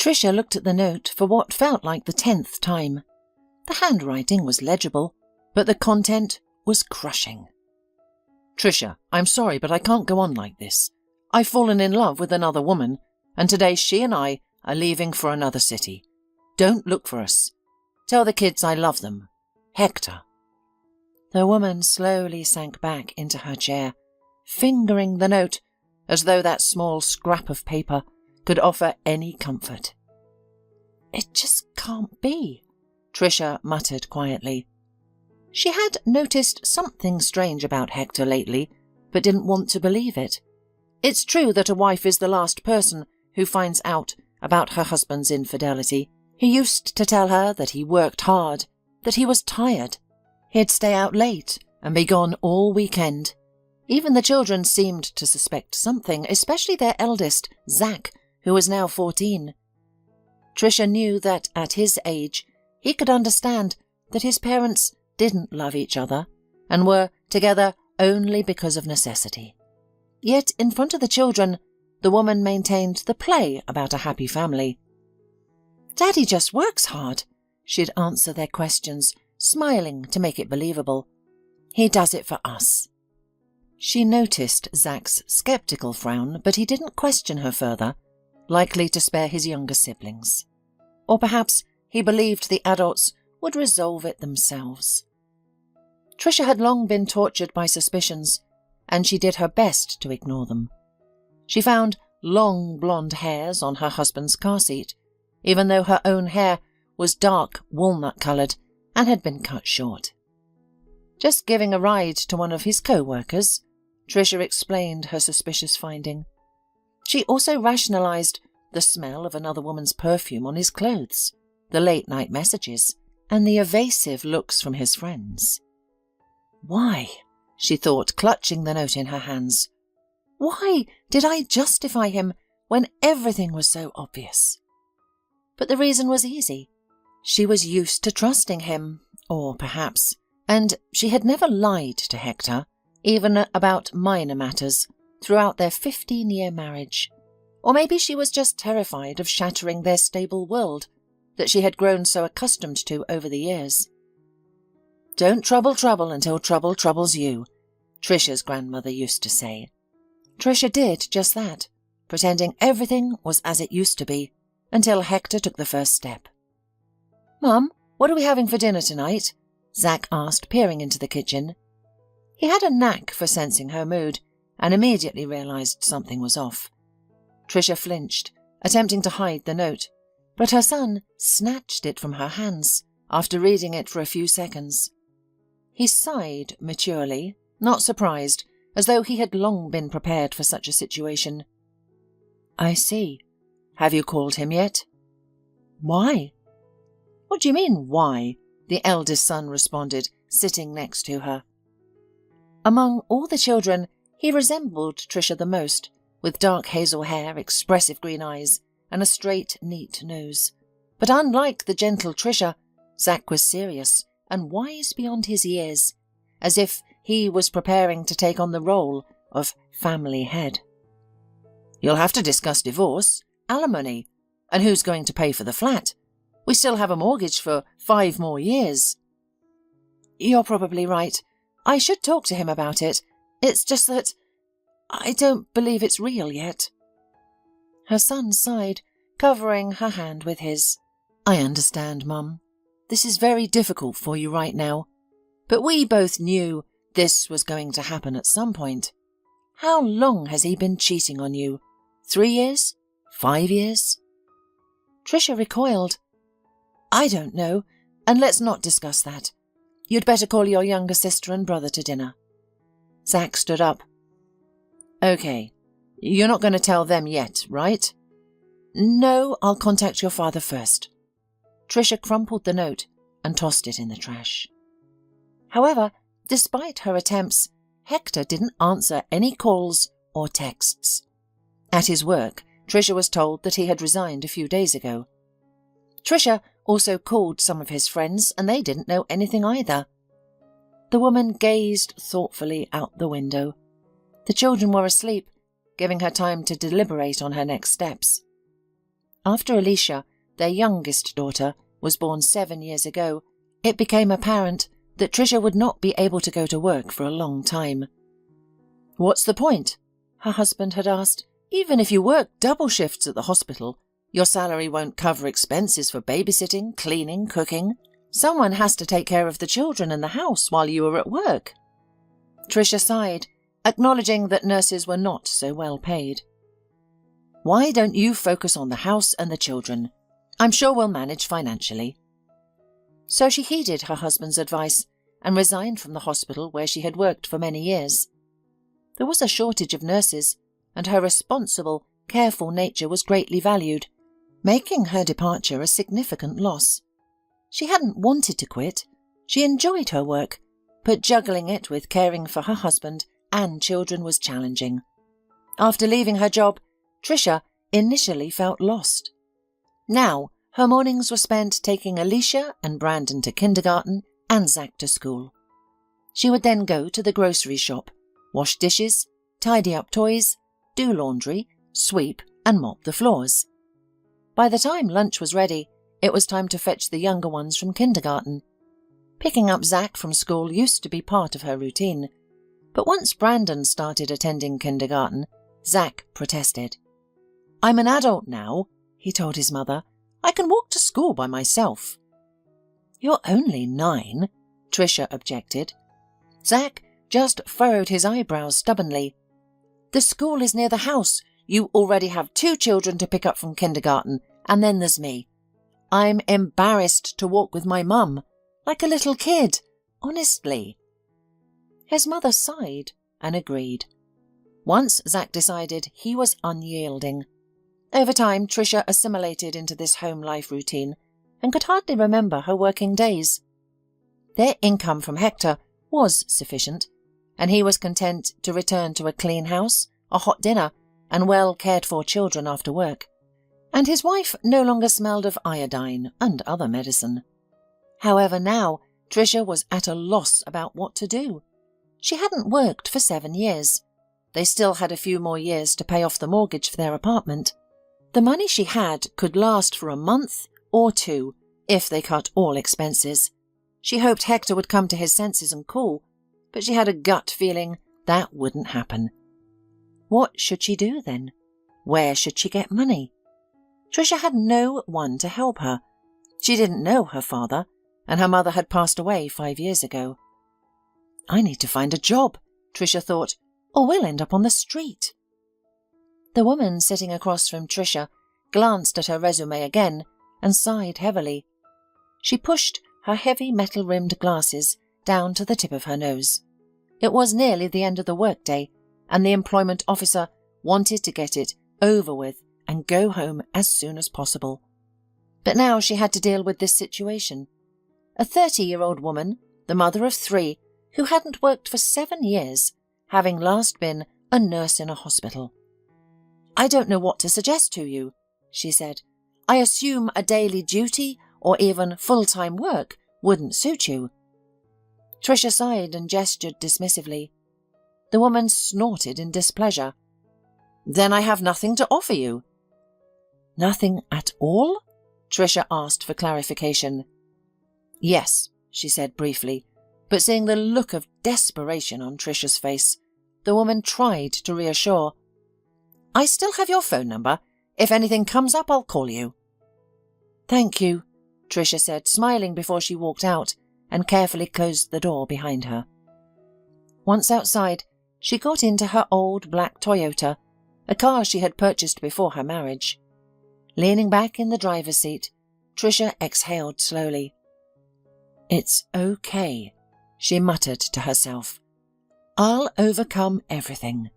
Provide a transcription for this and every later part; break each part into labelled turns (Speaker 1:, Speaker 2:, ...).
Speaker 1: Tricia looked at the note for what felt like the 10th time. The handwriting was legible, but the content was crushing. Tricia, I'm sorry, but I can't go on like this. I've fallen in love with another woman, and today she and I are leaving for another city. Don't look for us. Tell the kids I love them. Hector. The woman slowly sank back into her chair, fingering the note as though that small scrap of paper could offer any comfort. It just can't be, Tricia muttered quietly. She had noticed something strange about Hector lately, but didn't want to believe it. It's true that a wife is the last person who finds out about her husband's infidelity. He used to tell her that he worked hard, that he was tired. He'd stay out late and be gone all weekend. Even the children seemed to suspect something, especially their eldest, Zach, who was now 14. Tricia knew that at his age he could understand that his parents didn't love each other and were together only because of necessity. Yet in front of the children, the woman maintained the play about a happy family. Daddy just works hard, she'd answer their questions, smiling to make it believable. He does it for us. She noticed Zach's skeptical frown, but he didn't question her further, likely to spare his younger siblings. Or perhaps he believed the adults would resolve it themselves. Tricia had long been tortured by suspicions, and she did her best to ignore them. She found long blonde hairs on her husband's car seat, even though her own hair was dark walnut-coloured and had been cut short. Just giving a ride to one of his co-workers, Tricia explained her suspicious finding. She also rationalised the smell of another woman's perfume on his clothes, the late-night messages, and the evasive looks from his friends. Why, she thought, clutching the note in her hands, why did I justify him when everything was so obvious? But the reason was easy. She was used to trusting him, or perhaps, and she had never lied to Hector, even about minor matters, throughout their 15-year marriage. Or maybe she was just terrified of shattering their stable world that she had grown so accustomed to over the years. Don't trouble trouble until trouble troubles you, Tricia's grandmother used to say. Tricia did just that, pretending everything was as it used to be, until Hector took the first step. Mum, what are we having for dinner tonight? Zach asked, peering into the kitchen. He had a knack for sensing her mood, and immediately realised something was off. Tricia flinched, attempting to hide the note, but her son snatched it from her hands after reading it for a few seconds. He sighed maturely, not surprised, as though he had long been prepared for such a situation. I see. Have you called him yet? Why? What do you mean, why? The eldest son responded, sitting next to her. Among all the children, he resembled Tricia the most, with dark hazel hair, expressive green eyes, and a straight, neat nose. But unlike the gentle Tricia, Zach was serious and wise beyond his years, as if he was preparing to take on the role of family head. You'll have to discuss divorce, alimony, and who's going to pay for the flat. We still have a mortgage for 5 more years. You're probably right. I should talk to him about it. It's just that I don't believe it's real yet. Her son sighed, covering her hand with his. I understand, Mum. This is very difficult for you right now. But we both knew this was going to happen at some point. How long has he been cheating on you? 3 years? 5 years? Tricia recoiled. I don't know, and let's not discuss that. You'd better call your younger sister and brother to dinner. Zach stood up. Okay, you're not going to tell them yet, right? No, I'll contact your father first. Tricia crumpled the note and tossed it in the trash. However, despite her attempts, Hector didn't answer any calls or texts. At his work, Tricia was told that he had resigned a few days ago. Tricia also called some of his friends, and they didn't know anything either. The woman gazed thoughtfully out the window. The children were asleep, giving her time to deliberate on her next steps. After Alicia, their youngest daughter, was born 7 years ago, it became apparent that Tricia would not be able to go to work for a long time. "What's the point?" her husband had asked. "Even if you work double shifts at the hospital, your salary won't cover expenses for babysitting, cleaning, cooking. Someone has to take care of the children and the house while you are at work." Tricia sighed, acknowledging that nurses were not so well paid. "Why don't you focus on the house and the children? I'm sure we'll manage financially." So she heeded her husband's advice and resigned from the hospital where she had worked for many years. There was a shortage of nurses, and her responsible, careful nature was greatly valued, making her departure a significant loss. She hadn't wanted to quit. She enjoyed her work, but juggling it with caring for her husband and children was challenging. After leaving her job, Tricia initially felt lost. Now, her mornings were spent taking Alicia and Brandon to kindergarten and Zach to school. She would then go to the grocery shop, wash dishes, tidy up toys, do laundry, sweep and mop the floors. By the time lunch was ready, it was time to fetch the younger ones from kindergarten. Picking up Zach from school used to be part of her routine, but once Brandon started attending kindergarten, Zach protested. "I'm an adult now," he told his mother. "I can walk to school by myself." "You're only 9, Tricia objected. Zach just furrowed his eyebrows stubbornly. "The school is near the house. You already have 2 children to pick up from kindergarten, and then there's me. I'm embarrassed to walk with my mum, like a little kid, honestly." His mother sighed and agreed. Once Zach decided he was unyielding. Over time, Tricia assimilated into this home life routine and could hardly remember her working days. Their income from Hector was sufficient, and he was content to return to a clean house, a hot dinner, and well cared-for children after work. And his wife no longer smelled of iodine and other medicine. However, now Tricia was at a loss about what to do. She hadn't worked for 7 years. They still had a few more years to pay off the mortgage for their apartment. The money she had could last for a month or 2 if they cut all expenses. She hoped Hector would come to his senses and call, but she had a gut feeling that wouldn't happen. What should she do then? Where should she get money? Tricia had no one to help her. She didn't know her father, and her mother had passed away 5 years ago. "I need to find a job," Tricia thought, "or we'll end up on the street." The woman sitting across from Tricia glanced at her resume again and sighed heavily. She pushed her heavy metal-rimmed glasses down to the tip of her nose. It was nearly the end of the workday, and the employment officer wanted to get it over with and go home as soon as possible. But now she had to deal with this situation. A 30-year-old woman, the mother of 3, who hadn't worked for 7 years, having last been a nurse in a hospital. "I don't know what to suggest to you," she said. "I assume a daily duty or even full-time work wouldn't suit you." Tricia sighed and gestured dismissively. The woman snorted in displeasure. "Then I have nothing to offer you." "Nothing at all?" Tricia asked for clarification. "Yes," she said briefly, but seeing the look of desperation on Tricia's face, the woman tried to reassure. "I still have your phone number. If anything comes up, I'll call you." "Thank you," Tricia said, smiling before she walked out and carefully closed the door behind her. Once outside, she got into her old black Toyota, a car she had purchased before her marriage. Leaning back in the driver's seat, Tricia exhaled slowly. "It's okay," she muttered to herself. "I'll overcome everything."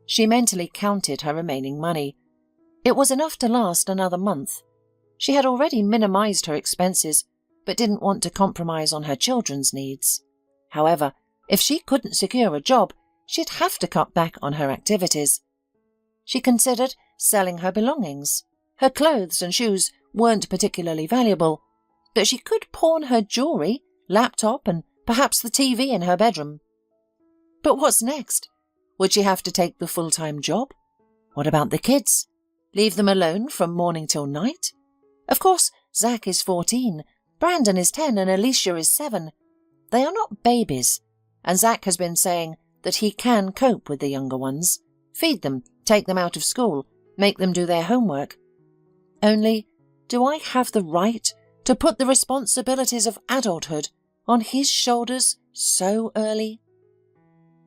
Speaker 1: She mentally counted her remaining money. It was enough to last another month. She had already minimized her expenses, but didn't want to compromise on her children's needs. However, if she couldn't secure a job, she'd have to cut back on her activities. She considered selling her belongings. Her clothes and shoes weren't particularly valuable, but she could pawn her jewelry, laptop, and perhaps the TV in her bedroom. But what's next? Would she have to take the full-time job? What about the kids? Leave them alone from morning till night? Of course, Zach is 14, Brandon is 10 and Alicia is 7. They are not babies, and Zach has been saying that he can cope with the younger ones. Feed them, take them out of school, make them do their homework. Only, do I have the right to put the responsibilities of adulthood on his shoulders so early?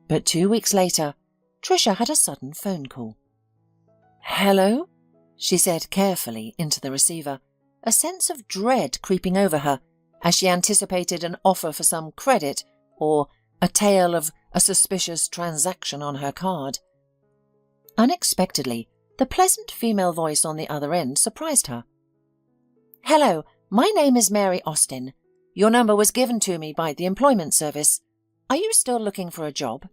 Speaker 1: But 2 weeks later, Tricia had a sudden phone call. "Hello?" she said carefully into the receiver, a sense of dread creeping over her as she anticipated an offer for some credit or a tale of a suspicious transaction on her card. Unexpectedly, the pleasant female voice on the other end surprised her. "Hello, my name is Mary Austin. Your number was given to me by the employment service. Are you still looking for a job?"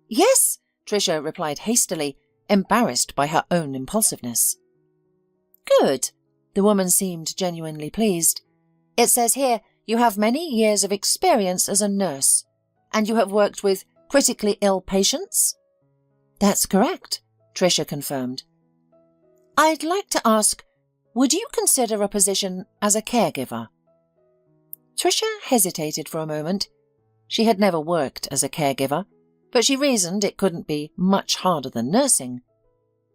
Speaker 1: "Yes," Tricia replied hastily, embarrassed by her own impulsiveness. "Good." The woman seemed genuinely pleased. "It says here you have many years of experience as a nurse, and you have worked with critically ill patients?" "That's correct," Tricia confirmed. "I'd like to ask, would you consider a position as a caregiver?" Tricia hesitated for a moment. She had never worked as a caregiver, but she reasoned it couldn't be much harder than nursing.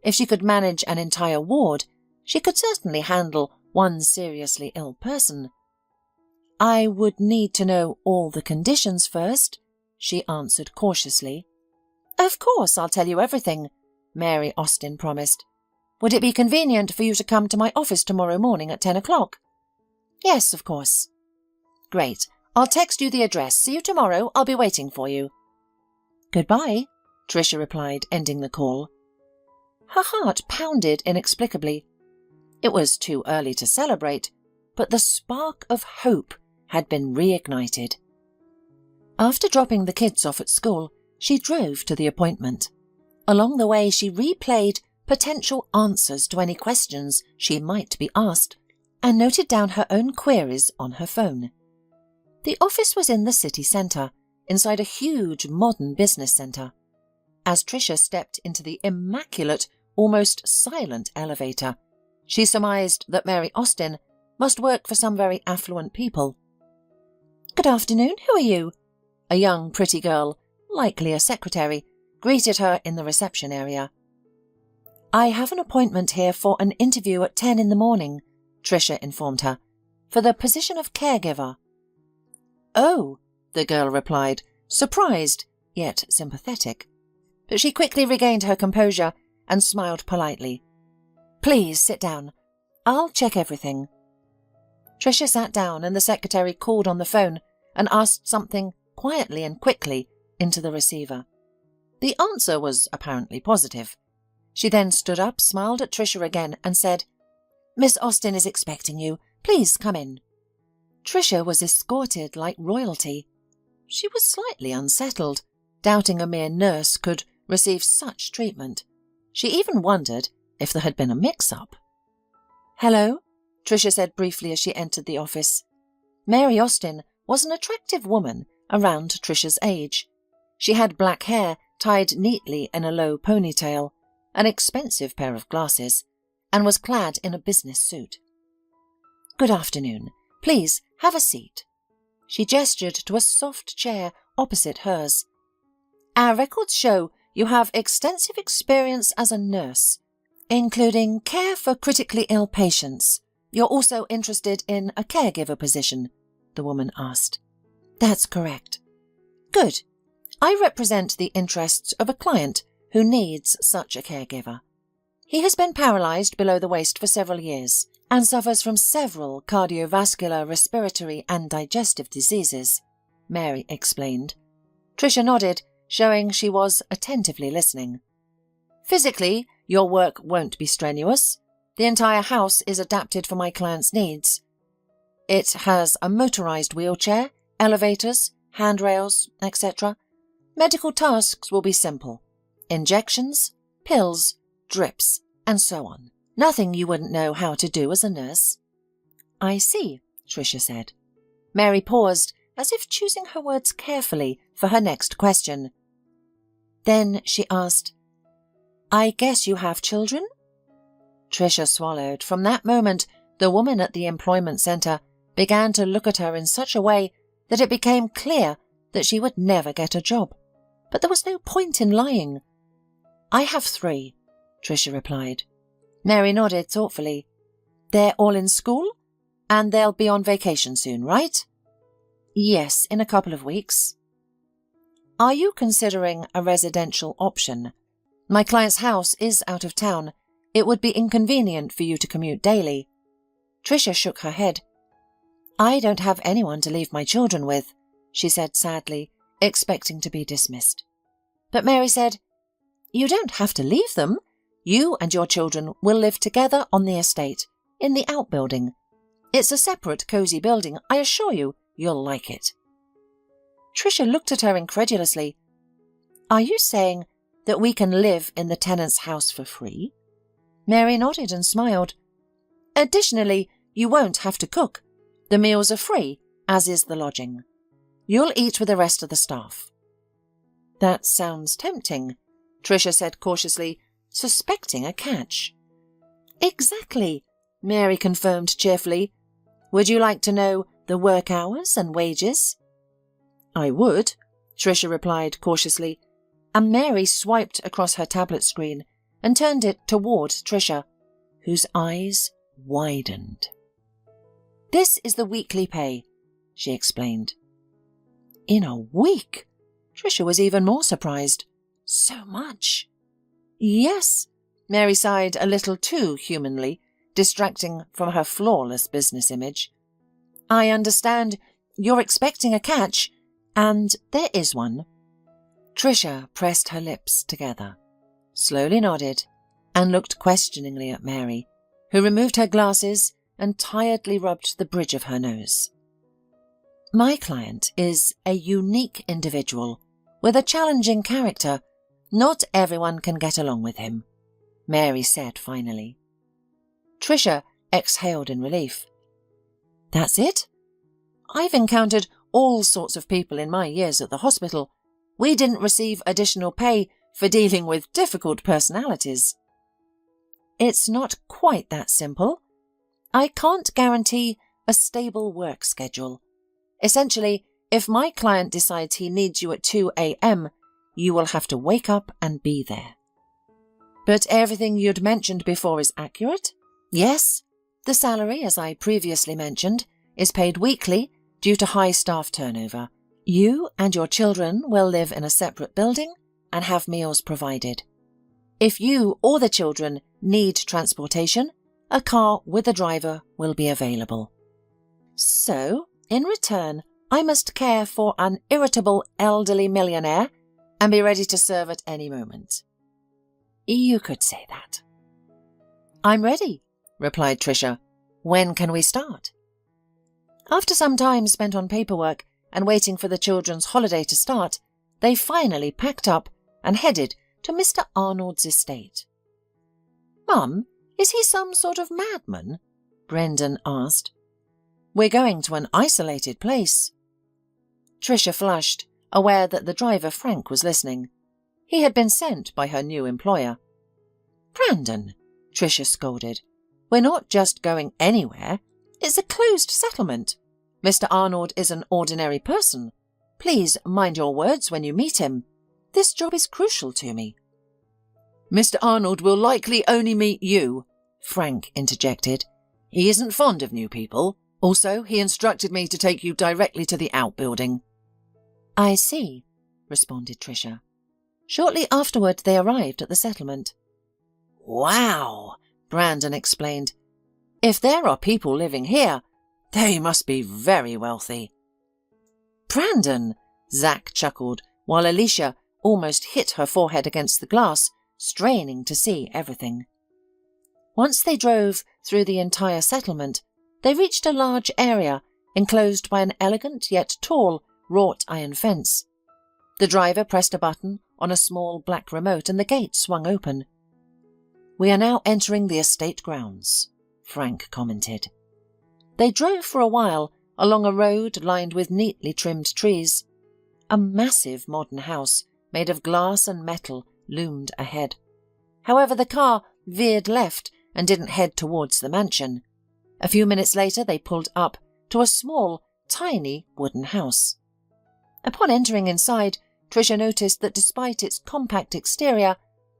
Speaker 1: If she could manage an entire ward, she could certainly handle one seriously ill person. "I would need to know all the conditions first," she answered cautiously. "Of course, I'll tell you everything," Mary Austin promised. "Would it be convenient for you to come to my office tomorrow morning at 10 o'clock? "Yes, of course." "Great. I'll text you the address. See you tomorrow. I'll be waiting for you." "Goodbye," Tricia replied, ending the call. Her heart pounded inexplicably. It was too early to celebrate, but the spark of hope had been reignited. After dropping the kids off at school, she drove to the appointment. Along the way, she replayed potential answers to any questions she might be asked and noted down her own queries on her phone. The office was in the city centre, inside a huge modern business centre. As Tricia stepped into the immaculate, almost silent elevator, she surmised that Mary Austin must work for some very affluent people. "Good afternoon, who are you?" A young, pretty girl, likely a secretary, greeted her in the reception area. "I have an appointment here for an interview at 10 in the morning," Tricia informed her, "for the position of caregiver." "Oh," the girl replied, surprised, yet sympathetic. But she quickly regained her composure and smiled politely. "Please sit down. I'll check everything." Tricia sat down and the secretary called on the phone and asked something quietly and quickly into the receiver. The answer was apparently positive. She then stood up, smiled at Tricia again and said, "Miss Austin is expecting you. Please come in." Tricia was escorted like royalty. She was slightly unsettled, doubting a mere nurse could receive such treatment. She even wondered if there had been a mix-up. "Hello," Tricia said briefly as she entered the office. Mary Austin was an attractive woman around Tricia's age. She had black hair tied neatly in a low ponytail, an expensive pair of glasses, and was clad in a business suit. "Good afternoon. Please have a seat." She gestured to a soft chair opposite hers. "Our records show you have extensive experience as a nurse, including care for critically ill patients. You're also interested in a caregiver position?" the woman asked. "That's correct." "Good. I represent the interests of a client who needs such a caregiver. He has been paralysed below the waist for several years and suffers from several cardiovascular, respiratory and digestive diseases," Mary explained. Tricia nodded, showing she was attentively listening. "Physically, your work won't be strenuous. The entire house is adapted for my client's needs. It has a motorised wheelchair, elevators, handrails, etc. Medical tasks will be simple. Injections, pills, drips, and so on. Nothing you wouldn't know how to do as a nurse." "I see," Tricia said. Mary paused, as if choosing her words carefully for her next question. Then she asked, "I guess you have children?" Tricia swallowed. From that moment, the woman at the employment centre began to look at her in such a way that it became clear that she would never get a job. But there was no point in lying. "I have 3, Tricia replied. Mary nodded thoughtfully. "They're all in school? And they'll be on vacation soon, right?" "Yes, in a couple of weeks." "Are you considering a residential option? My client's house is out of town. It would be inconvenient for you to commute daily." Tricia shook her head. "I don't have anyone to leave my children with," she said sadly, expecting to be dismissed. But Mary said, "You don't have to leave them. You and your children will live together on the estate, in the outbuilding. It's a separate, cosy building. I assure you, you'll like it." Tricia looked at her incredulously. "Are you saying that we can live in the tenant's house for free?" Mary nodded and smiled. "Additionally, you won't have to cook. The meals are free, as is the lodging. You'll eat with the rest of the staff." "That sounds tempting," Tricia said cautiously, suspecting a catch. "Exactly," Mary confirmed cheerfully. "Would you like to know the work hours and wages?" "I would," Tricia replied cautiously, and Mary swiped across her tablet screen and turned it toward Tricia, whose eyes widened. "This is the weekly pay," she explained. In a week? Tricia was even more surprised. So much. "Yes," Mary sighed a little too humanly, distracting from her flawless business image. "I understand you're expecting a catch, and there is one." Tricia pressed her lips together, slowly nodded, and looked questioningly at Mary, who removed her glasses and tiredly rubbed the bridge of her nose. "My client is a unique individual with a challenging character. Not everyone can get along with him," Mary said finally. Tricia exhaled in relief. "That's it? I've encountered all sorts of people in my years at the hospital. We didn't receive additional pay for dealing with difficult personalities." "It's not quite that simple. I can't guarantee a stable work schedule. Essentially, if my client decides he needs you at 2 a.m., you will have to wake up and be there." "But everything you'd mentioned before is accurate?" "Yes. The salary, as I previously mentioned, is paid weekly due to high staff turnover. You and your children will live in a separate building and have meals provided. If you or the children need transportation, a car with a driver will be available. So, in return, I must care for an irritable elderly millionaire and be ready to serve at any moment." "You could say that." "I'm ready," replied Tricia. "When can we start?" After some time spent on paperwork and waiting for the children's holiday to start, they finally packed up and headed to Mr. Arnold's estate. "Mum, is he some sort of madman?" Brendan asked. "We're going to an isolated place." Tricia flushed, aware that the driver Frank was listening. He had been sent by her new employer. "Brandon," Tricia scolded, "we're not just going anywhere. It's a closed settlement. Mr. Arnold is an ordinary person. Please mind your words when you meet him. This job is crucial to me." "Mr. Arnold will likely only meet you," Frank interjected. "He isn't fond of new people. Also, he instructed me to take you directly to the outbuilding." "I see," responded Tricia. Shortly afterward, they arrived at the settlement. "Wow," Brandon explained. "If there are people living here, they must be very wealthy." "Brandon," Zach chuckled, while Alicia almost hit her forehead against the glass, straining to see everything. Once they drove through the entire settlement, they reached a large area enclosed by an elegant yet tall wrought iron fence. The driver pressed a button on a small black remote and the gate swung open. "We are now entering the estate grounds," Frank commented. They drove for a while along a road lined with neatly trimmed trees. A massive modern house made of glass and metal loomed ahead. However, the car veered left and didn't head towards the mansion. A few minutes later they pulled up to a small, tiny wooden house. Upon entering inside, Tricia noticed that despite its compact exterior,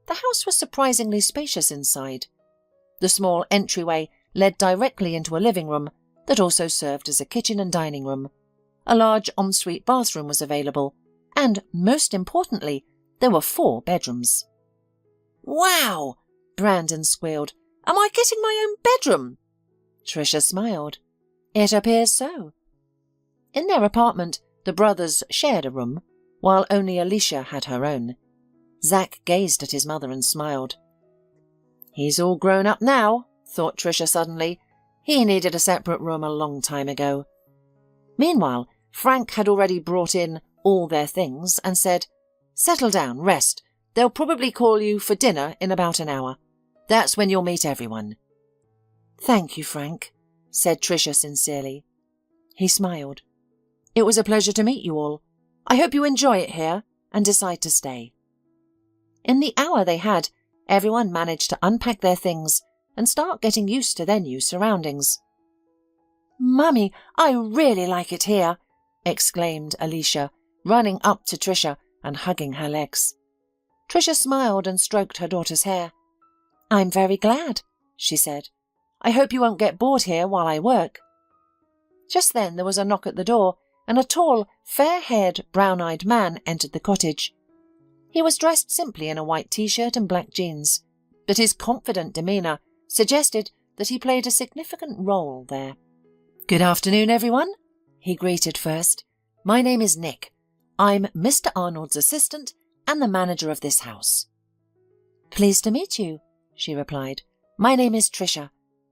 Speaker 1: the house was surprisingly spacious inside. The small entryway led directly into a living room that also served as a kitchen and dining room. A large ensuite bathroom was available, and, most importantly, there were 4 bedrooms. "Wow!" Brandon squealed. "Am I getting my own bedroom?" Tricia smiled. "It appears so." In their apartment, the brothers shared a room, while only Alicia had her own. Zack gazed at his mother and smiled. "He's all grown up now," thought Tricia suddenly. "He needed a separate room a long time ago." Meanwhile, Frank had already brought in all their things and said, "Settle down, rest. They'll probably call you for dinner in about an hour. That's when you'll meet everyone." "Thank you, Frank," said Tricia sincerely. He smiled. "It was a pleasure to meet you all. I hope you enjoy it here and decide to stay." In the hour they had, everyone managed to unpack their things and start getting used to their new surroundings. "Mummy, I really like it here," exclaimed Alicia, running up to Tricia and hugging her legs. Tricia smiled and stroked her daughter's hair. "I'm very glad," she said. "I hope you won't get bored here while I work." Just then there was a knock at the door, and a tall, fair-haired, brown-eyed man entered the cottage. He was dressed simply in a white t-shirt and black jeans, but his confident demeanour suggested that he played a significant role there. "Good afternoon, everyone," he greeted first. "My name is Nick. I'm Mr. Arnold's assistant and the manager of this house." "Pleased to meet you," she replied. "My name is Tricia,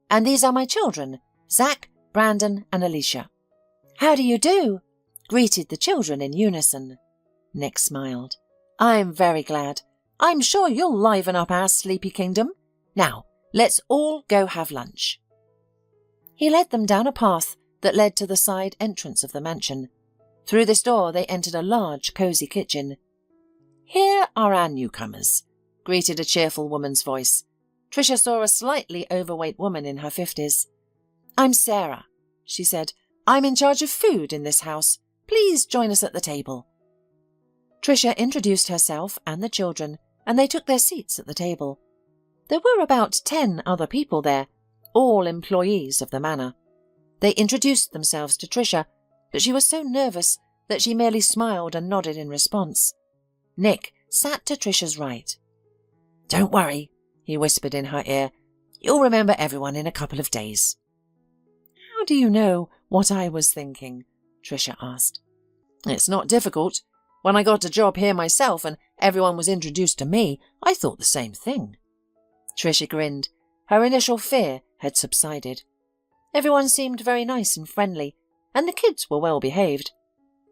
Speaker 1: and these are my children, Zack, Brandon, and Alicia." "How do you do?" greeted the children in unison. Nick smiled. "I'm very glad. I'm sure you'll liven up our sleepy kingdom. Now, let's all go have lunch." He led them down a path that led to the side entrance of the mansion. Through this door they entered a large, cosy kitchen. "Here are our newcomers," greeted a cheerful woman's voice. Tricia saw a slightly overweight woman in her 50s. "I'm Sarah," she said. "I'm in charge of food in this house. Please join us at the table." Tricia introduced herself and the children, and they took their seats at the table. There were about 10 other people there, all employees of the manor. They introduced themselves to Tricia, but she was so nervous that she merely smiled and nodded in response. Nick sat to Tricia's right. "Don't worry," he whispered in her ear. "You'll remember everyone in a couple of days." "How do you know what I was thinking?" Tricia asked. "It's not difficult. When I got a job here myself and everyone was introduced to me, I thought the same thing." Tricia grinned. Her initial fear had subsided. Everyone seemed very nice and friendly, and the kids were well behaved.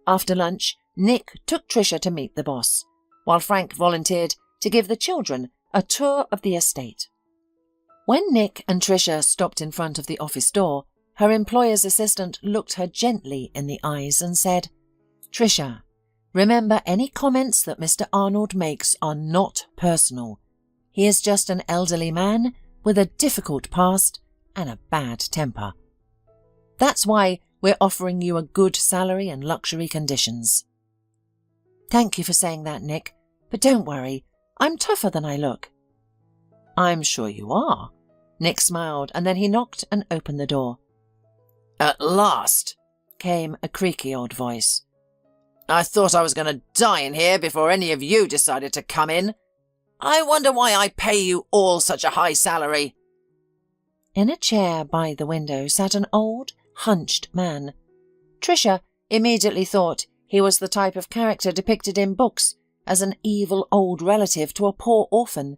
Speaker 1: After lunch, Nick took Tricia to meet the boss, while Frank volunteered to give the children a tour of the estate. When Nick and Tricia stopped in front of the office door, her employer's assistant looked her gently in the eyes and said, "Tricia, remember any comments that Mr. Arnold makes are not personal. He is just an elderly man with a difficult past and a bad temper. That's why we're offering you a good salary and luxury conditions." "Thank you for saying that, Nick, but don't worry, I'm tougher than I look." "I'm sure you are." Nick smiled, and then he knocked and opened the door. "At last," came a creaky old voice. "I thought I was going to die in here before any of you decided to come in. I wonder why I pay you all such a high salary." In a chair by the window sat an old, hunched man. Tricia immediately thought he was the type of character depicted in books as an evil old relative to a poor orphan.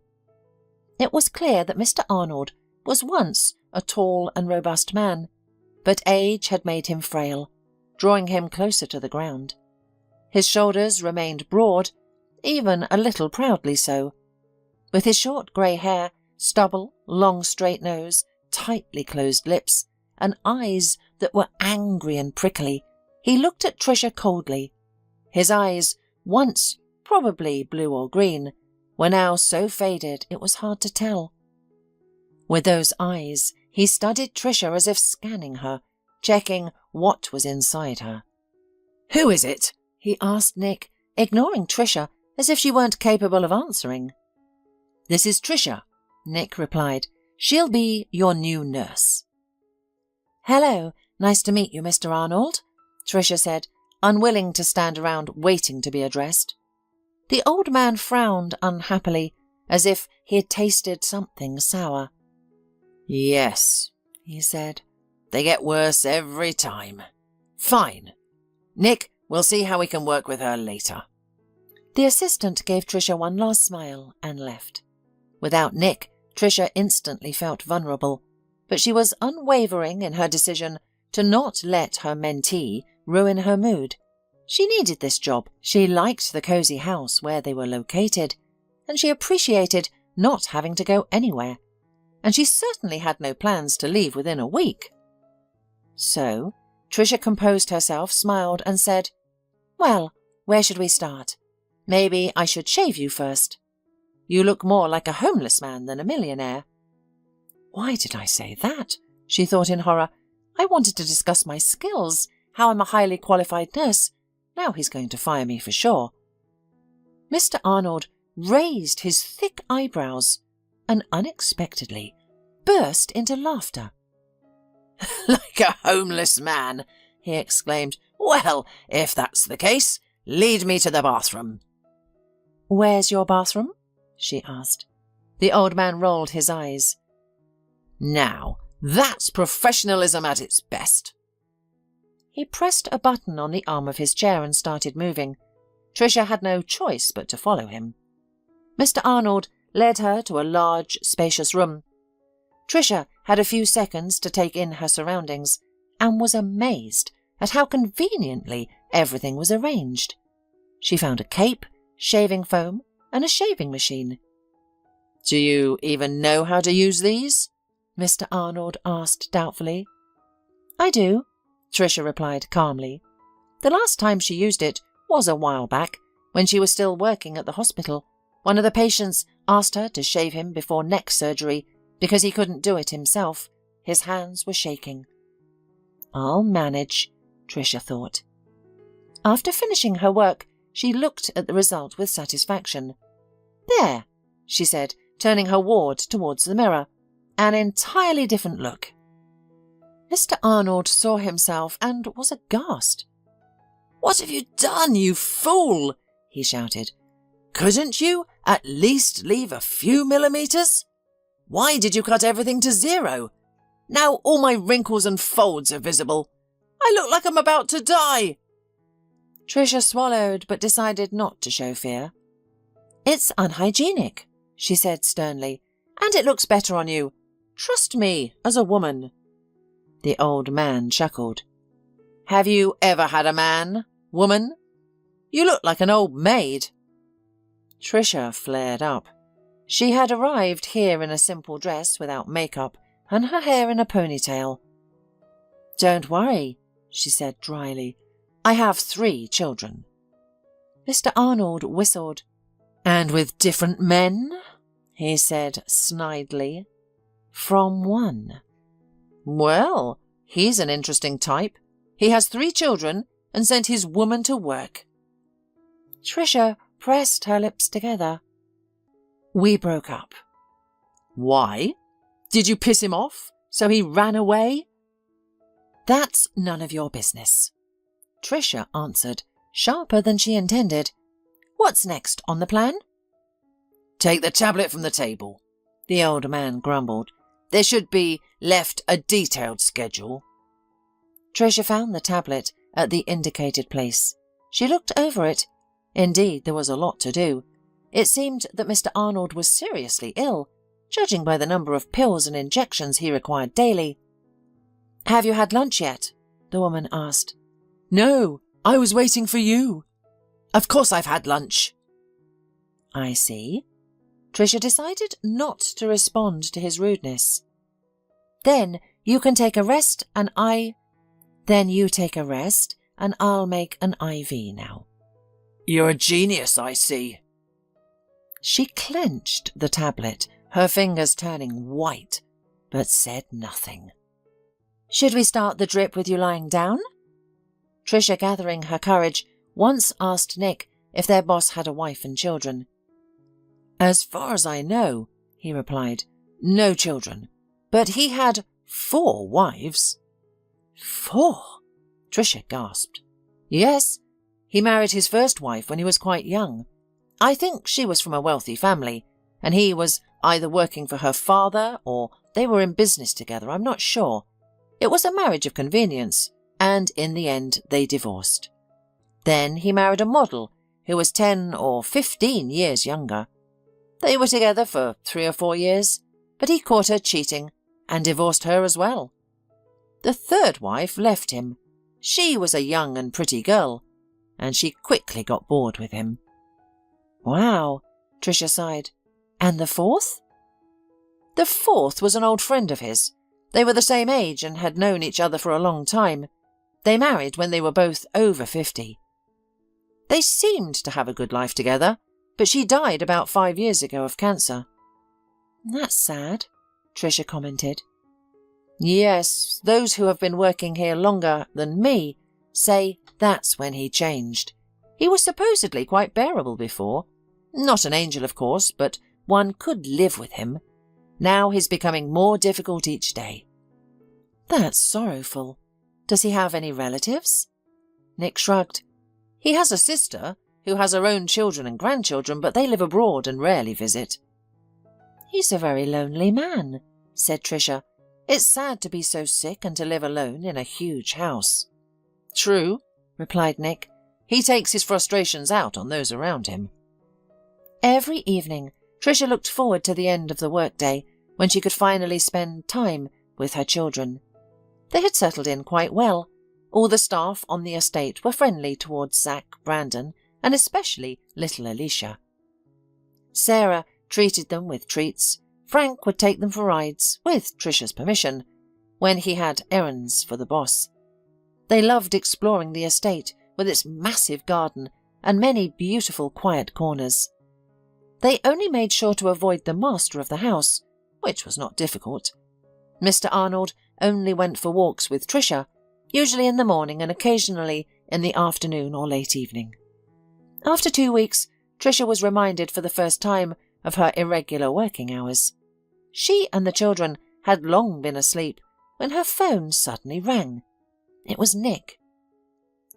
Speaker 1: It was clear that Mr. Arnold was once a tall and robust man, but age had made him frail, drawing him closer to the ground. His shoulders remained broad, even a little proudly so. With his short grey hair, stubble, long straight nose, tightly closed lips, and eyes that were angry and prickly, he looked at Tricia coldly. His eyes, once probably blue or green, were now so faded it was hard to tell. With those eyes, he studied Tricia as if scanning her, checking what was inside her. "Who is it?" he asked Nick, ignoring Tricia as if she weren't capable of answering. "This is Tricia," Nick replied. "She'll be your new nurse." "Hello, nice to meet you, Mr. Arnold," Tricia said, unwilling to stand around waiting to be addressed. The old man frowned unhappily, as if he had tasted something sour. "Yes," he said. "They get worse every time. Fine. Nick, we'll see how we can work with her later." The assistant gave Tricia one last smile and left. Without Nick, Tricia instantly felt vulnerable, but she was unwavering in her decision to not let her mentee ruin her mood. She needed this job. She liked the cozy house where they were located, and she appreciated not having to go anywhere. And she certainly had no plans to leave within a week. So, Tricia composed herself, smiled, and said, "Well, where should we start? Maybe I should shave you first. You look more like a homeless man than a millionaire." Why did I say that? She thought in horror. I wanted to discuss my skills, how I'm a highly qualified nurse. Now he's going to fire me for sure. Mr. Arnold raised his thick eyebrows and unexpectedly burst into laughter. "Like a homeless man," he exclaimed. "Well, if that's the case, lead me to the bathroom." "Where's your bathroom?" she asked. The old man rolled his eyes. "Now, that's professionalism at its best." He pressed a button on the arm of his chair and started moving. Tricia had no choice but to follow him. Mr. Arnold led her to a large, spacious room. Tricia had a few seconds to take in her surroundings and was amazed at how conveniently everything was arranged. She found a cape, shaving foam, and a shaving machine. "Do you even know how to use these?" Mr. Arnold asked doubtfully. "I do," Tricia replied calmly. "The last time she used it was a while back, when she was still working at the hospital. One of the patients asked her to shave him before neck surgery because he couldn't do it himself. His hands were shaking." "I'll manage," Tricia thought. After finishing her work, she looked at the result with satisfaction. "There," she said, turning her ward towards the mirror. "An entirely different look." Mr. Arnold saw himself and was aghast. "What have you done, you fool?" he shouted. "Couldn't you at least leave a few millimeters? Why did you cut everything to 0? Now all my wrinkles and folds are visible. I look like I'm about to die." Tricia swallowed but decided not to show fear. "It's unhygienic," she said sternly, "and it looks better on you. Trust me as a woman." The old man chuckled. "Have you ever had a man, woman? You look like an old maid." Tricia flared up. She had arrived here in a simple dress without makeup and her hair in a ponytail. "Don't worry," she said dryly. "I have 3 children." Mr. Arnold whistled. "And with different men?" he said snidely. "From one." "Well, he's an interesting type. He has 3 children and sent his woman to work." Tricia pressed her lips together. "We broke up." "Why? Did you piss him off, so he ran away?" "That's none of your business," Tricia answered, sharper than she intended. "What's next on the plan?" "Take the tablet from the table," the old man grumbled. "There should be left a detailed schedule." Tricia found the tablet at the indicated place. She looked over it. Indeed, there was a lot to do. It seemed that Mr. Arnold was seriously ill, judging by the number of pills and injections he required daily. "Have you had lunch yet?" the woman asked. "No, I was waiting for you. Of course I've had lunch." "I see." Tricia decided not to respond to his rudeness. "Then you can take a rest and Then you take a rest and I'll make an IV now." "You're a genius, I see." She clenched the tablet, her fingers turning white. but said nothing.
Speaker 2: "Should we start the drip with you lying down?"
Speaker 1: Tricia, gathering her courage, once asked Nick if their boss had a wife and children. "As far as I know," he replied, "no children. But he had 4 wives."
Speaker 2: 4?
Speaker 1: Tricia gasped. "Yes, he married his first wife when he was quite young. I think she was from a wealthy family, and he was either working for her father or they were in business together, I'm not sure. It was a marriage of convenience, and in the end they divorced. Then he married a model who was 10 or 15 years younger. They were together for 3 or 4 years, but he caught her cheating and divorced her as well. The third wife left him. She was a young and pretty girl, and she quickly got bored with him."
Speaker 2: "Wow," Tricia sighed. "And the 4th?
Speaker 1: "The 4th was an old friend of his. They were the same age and had known each other for a long time. They married when they were both over 50. They seemed to have a good life together, but she died about 5 years ago of cancer."
Speaker 2: "That's sad," Tricia commented.
Speaker 1: "Yes, those who have been working here longer than me say that's when he changed. He was supposedly quite bearable before. Not an angel, of course, but one could live with him. Now he's becoming more difficult each day."
Speaker 2: "That's sorrowful. Does he have any relatives?"
Speaker 1: Nick shrugged. "He has a sister who has her own children and grandchildren, but they live abroad and rarely visit."
Speaker 2: "He's a very lonely man," said Tricia.
Speaker 1: "It's sad to be so sick and to live alone in a huge house." "True," replied Nick. "He takes his frustrations out on those around him."
Speaker 2: Every evening, Tricia looked forward to the end of the workday when she could finally spend time with her children. They had settled in quite well. All the staff on the estate were friendly towards Zach, Brandon, and especially little Alicia. Sarah treated them with treats. Frank would take them for rides, with Tricia's permission, when he had errands for the boss. They loved exploring the estate with its massive garden and many beautiful quiet corners. They only made sure to avoid the master of the house, which was not difficult. Mr. Arnold only went for walks with Tricia, usually in the morning and occasionally in the afternoon or late evening. After 2 weeks, Tricia was reminded for the first time of her irregular working hours. She and the children had long been asleep when her phone suddenly rang. It was Nick.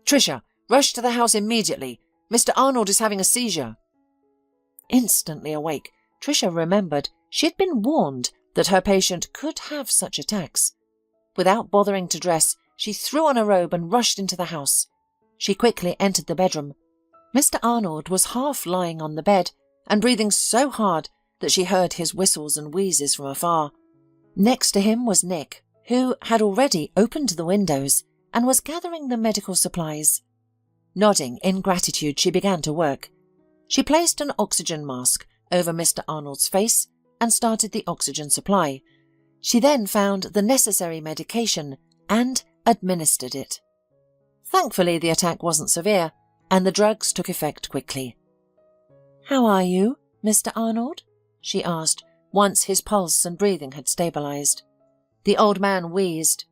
Speaker 1: "Tricia, rush to the house immediately. Mr. Arnold is having a seizure."
Speaker 2: Instantly awake, Tricia remembered she had been warned that her patient could have such attacks. Without bothering to dress, she threw on a robe and rushed into the house. She quickly entered the bedroom. Mr. Arnold was half lying on the bed and breathing so hard that she heard his whistles and wheezes from afar. Next to him was Nick, who had already opened the windows and was gathering the medical supplies. Nodding in gratitude, she began to work. She placed an oxygen mask over Mr. Arnold's face and started the oxygen supply. She then found the necessary medication and administered it. Thankfully, the attack wasn't severe, and the drugs took effect quickly. "How are you, Mr. Arnold?" she asked, once his pulse and breathing had stabilized. The old man wheezed.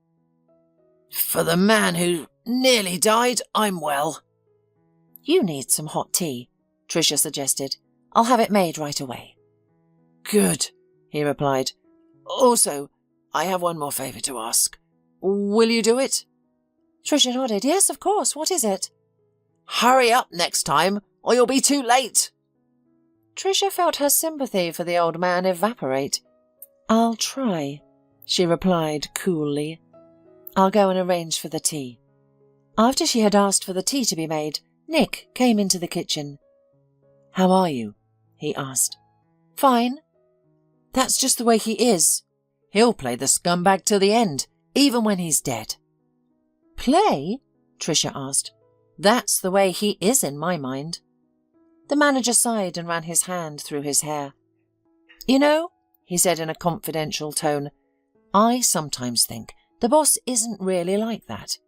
Speaker 1: "For the man who nearly died, I'm well."
Speaker 2: "You need some hot tea," Tricia suggested. "I'll have it made right away."
Speaker 1: "Good," he replied. "Also, I have one more favour to ask. Will you do it?"
Speaker 2: Tricia nodded. "Yes, of course. What is it?"
Speaker 1: "Hurry up next time, or you'll be too late."
Speaker 2: Tricia felt her sympathy for the old man evaporate. "I'll try," she replied coolly. "I'll go and arrange for the tea." After she had asked for the tea to be made, Nick came into the kitchen.
Speaker 1: "How are you?"
Speaker 2: he asked. "Fine."
Speaker 1: "That's just the way he is. He'll play the scumbag till the end, even when he's dead."
Speaker 2: "Play?" Tricia asked. "That's the way he is in my mind." The manager sighed and ran his hand through his hair. "You know," he said in a confidential tone, "I sometimes think the boss isn't really like that.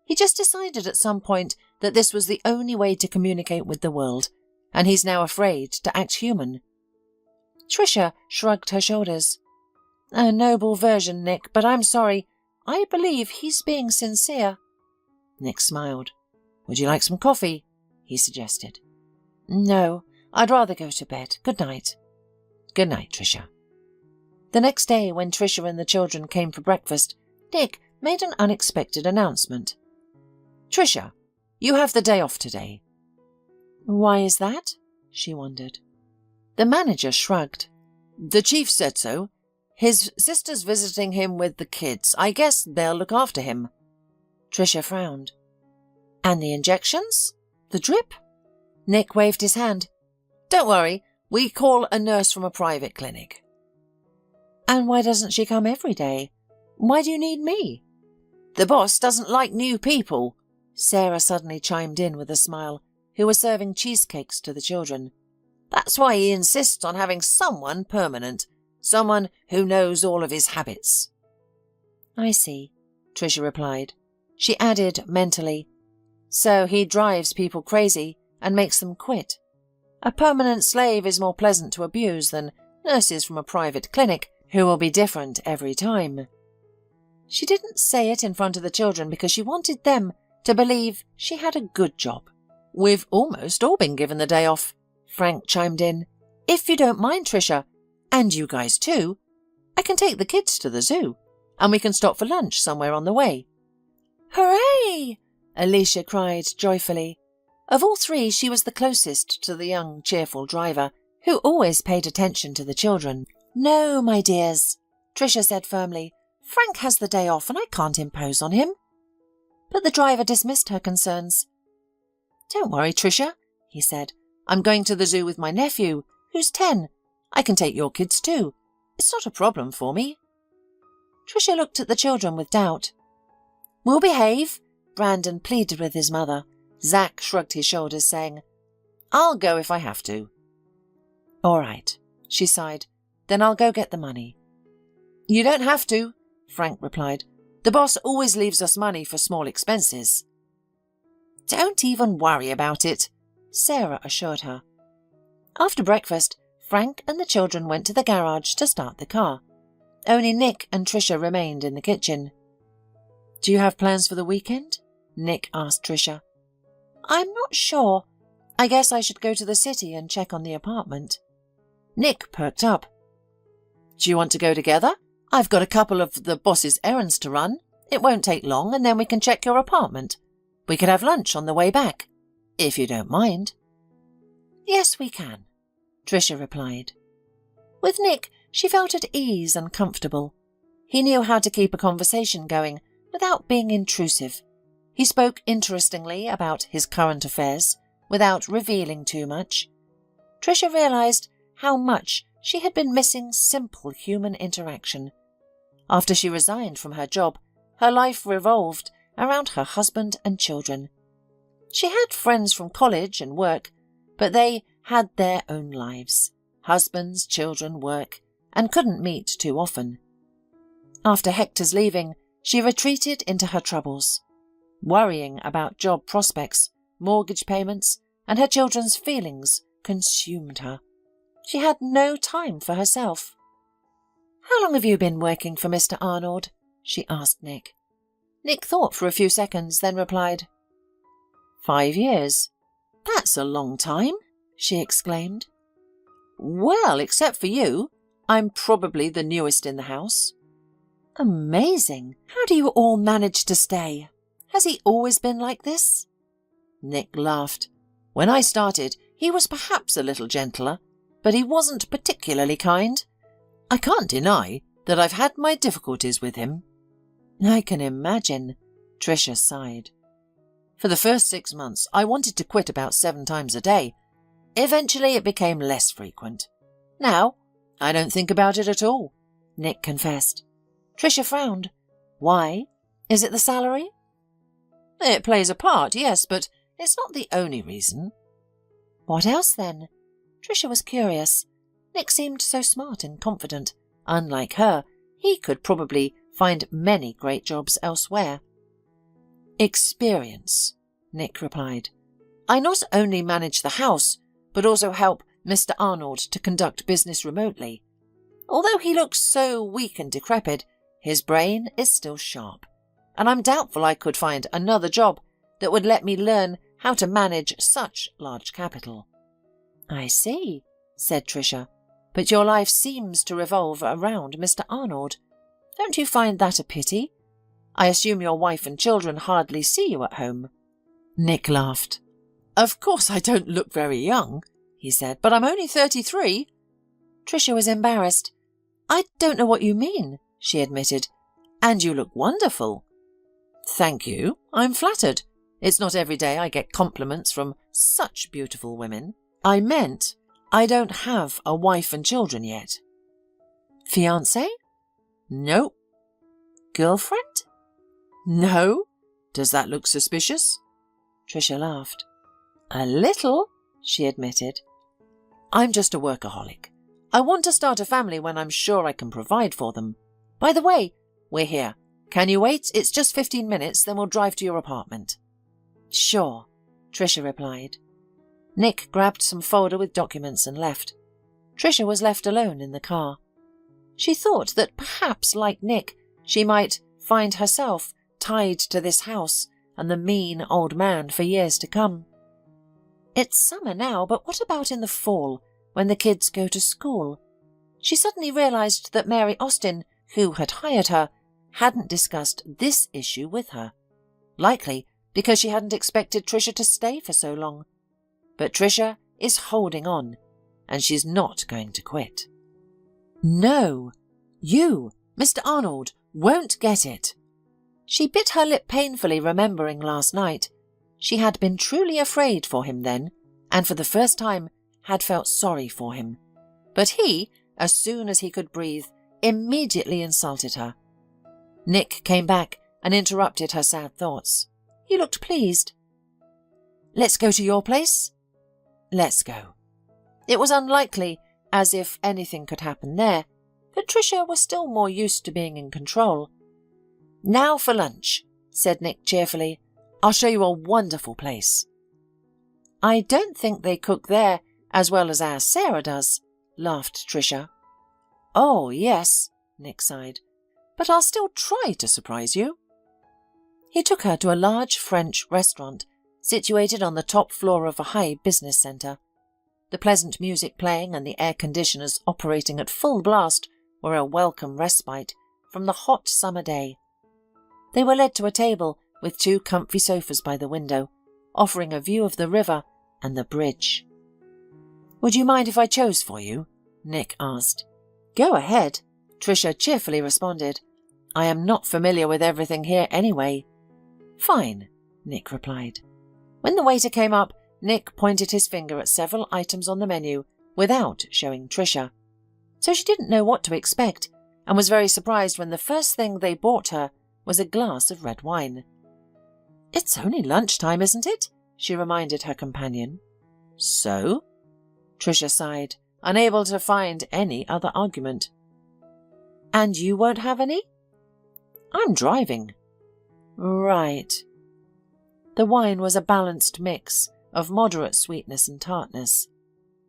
Speaker 2: He just decided at some point that this was the only way to communicate with the world, and he's now afraid to act human." Tricia shrugged her shoulders. A noble version, Nick, but I'm sorry. I believe he's being sincere.
Speaker 1: Nick smiled. Would you like some coffee? He suggested.
Speaker 2: No, I'd rather go to bed. Good night.
Speaker 1: Good night, Tricia.
Speaker 2: The next day, when Tricia and the children came for breakfast, Nick made an unexpected announcement.
Speaker 1: Tricia, you have the day off today.
Speaker 2: Why is that? She wondered.
Speaker 1: The manager shrugged. The chief said so. His sister's visiting him with the kids. I guess they'll look after him.
Speaker 2: Tricia frowned. And the injections? The drip? Nick waved his hand.
Speaker 1: Don't worry, we call a nurse from a private clinic.
Speaker 2: And why doesn't she come every day? Why do you need me?
Speaker 1: The boss doesn't like new people.
Speaker 2: Sarah suddenly chimed in with a smile, who was serving cheesecakes to the children.
Speaker 1: That's why he insists on having someone permanent, someone who knows all of his habits.
Speaker 2: I see, Tricia replied. She added mentally, so he drives people crazy and makes them quit. A permanent slave is more pleasant to abuse than nurses from a private clinic who will be different every time. She didn't say it in front of the children because she wanted them to believe she had a good job.
Speaker 1: We've almost all been given the day off,
Speaker 2: Frank chimed in. If you don't mind, Tricia, and you guys too, I can take the kids to the zoo, and we can stop for lunch somewhere on the way.
Speaker 1: Hooray!
Speaker 2: Alicia cried joyfully. Of all three, she was the closest to the young, cheerful driver, who always paid attention to the children. No, my dears, Tricia said firmly. Frank has the day off and I can't impose on him. But the driver dismissed her concerns.
Speaker 1: Don't worry, Tricia, he said. I'm going to the zoo with my nephew, who's 10. I can take your kids too. It's not a problem for me.
Speaker 2: Tricia looked at the children with doubt. We'll behave, Brandon pleaded with his mother. Zack shrugged his shoulders, saying,
Speaker 1: I'll go if I have to.
Speaker 2: All right, she sighed. Then I'll go get the money.
Speaker 1: You don't have to, Frank replied. The boss always leaves us money for small expenses.
Speaker 2: Don't even worry about it, Sarah assured her. After breakfast, Frank and the children went to the garage to start the car. Only Nick and Tricia remained in the kitchen.
Speaker 1: Do you have plans for the weekend? Nick asked Tricia.
Speaker 2: I'm not sure. I guess I should go to the city and check on the apartment.
Speaker 1: Nick perked up. Do you want to go together? I've got a couple of the boss's errands to run. It won't take long, and then we can check your apartment. We could have lunch on the way back, if you don't mind.
Speaker 2: Yes, we can, Tricia replied. With Nick, she felt at ease and comfortable. He knew how to keep a conversation going without being intrusive. He spoke interestingly about his current affairs without revealing too much. Tricia realized how much she had been missing simple human interaction. After she resigned from her job, her life revolved around her husband and children. She had friends from college and work, but they had their own lives, husbands, children, work, and couldn't meet too often. After Hector's leaving, she retreated into her troubles. Worrying about job prospects, mortgage payments, and her children's feelings consumed her. She had no time for herself. How long have you been working for Mr. Arnold? She asked Nick. Nick thought for a few seconds, then replied,
Speaker 1: 5 years.
Speaker 2: That's a long time, she exclaimed.
Speaker 1: Well, except for you, I'm probably the newest in the house.
Speaker 2: Amazing. How do you all manage to stay? Has he always been like this?
Speaker 1: Nick laughed. When I started, he was perhaps a little gentler, but he wasn't particularly kind. I can't deny that I've had my difficulties with him.
Speaker 2: I can imagine, Tricia sighed.
Speaker 1: For the first 6 months, I wanted to quit about 7 times a day. Eventually, it became less frequent. Now, I don't think about it at all, Nick confessed.
Speaker 2: Tricia frowned. Why? Is it the salary?
Speaker 1: It plays a part, yes, but it's not the only reason.
Speaker 2: What else, then? Tricia was curious. Nick seemed so smart and confident. Unlike her, he could probably find many great jobs elsewhere.
Speaker 1: Experience, Nick replied. I not only manage the house, but also help Mr. Arnold to conduct business remotely.
Speaker 2: Although he looks so weak and decrepit, his brain is still sharp, and I'm doubtful I could find another job that would let me learn how to manage such large capital." "I see," said Tricia, "but your life seems to revolve around Mr. Arnold. Don't you find that a pity? I assume your wife and children hardly see you at home."
Speaker 1: Nick laughed. "Of course I don't look very young," he said, "but I'm only 33.
Speaker 2: Tricia was embarrassed. "I don't know what you mean," she admitted.
Speaker 1: "And you look wonderful." "Thank you. I'm flattered. It's not every day I get compliments from such beautiful women. I meant I don't have a wife and children yet."
Speaker 2: "Fiancé?"
Speaker 1: "No."
Speaker 2: "Girlfriend?"
Speaker 1: "No. Does that look suspicious?"
Speaker 2: Tricia laughed.
Speaker 1: "A little," she admitted. "I'm just a workaholic. I want to start a family when I'm sure I can provide for them. By the way, we're here. Can you wait? It's just 15 minutes, then we'll drive to your apartment."
Speaker 2: "Sure," Tricia replied. Nick grabbed some folder with documents and left. Tricia was left alone in the car. She thought that perhaps, like Nick, she might find herself tied to this house and the mean old man for years to come. It's summer now, but what about in the fall, when the kids go to school? She suddenly realized that Mary Austin, who had hired her, hadn't discussed this issue with her. Likely because she hadn't expected Tricia to stay for so long. But Tricia is holding on, and she's not going to quit.
Speaker 1: "No, you, Mr. Arnold, won't get it."
Speaker 2: She bit her lip painfully, remembering last night. She had been truly afraid for him then, and for the first time had felt sorry for him. But he, as soon as he could breathe, immediately insulted her. Nick came back and interrupted her sad thoughts. He looked pleased. "Let's go to your place?" "Let's go." It was unlikely, as if anything could happen there, but Tricia was still more used to being in control. "Now for lunch," said Nick cheerfully. "I'll show you a wonderful place." "I don't think they cook there as well as our Sarah does," laughed Tricia. "Oh, yes," Nick sighed, "but I'll still try to surprise you." He took her to a large French restaurant situated on the top floor of a high business centre. The pleasant music playing and the air conditioners operating at full blast were a welcome respite from the hot summer day. They were led to a table with 2 comfy sofas by the window, offering a view of the river and the bridge. "Would you mind if I chose for you?" Nick asked. "Go ahead," Tricia cheerfully responded. "I am not familiar with everything here anyway." "Fine," Nick replied. When the waiter came up, Nick pointed his finger at several items on the menu without showing Tricia. So she didn't know what to expect and was very surprised when the first thing they bought her was a glass of red wine. "It's only lunchtime, isn't it?" she reminded her companion. "So?" Tricia sighed, unable to find any other argument. "And you won't have any?" "I'm driving." "Right." The wine was a balanced mix of moderate sweetness and tartness.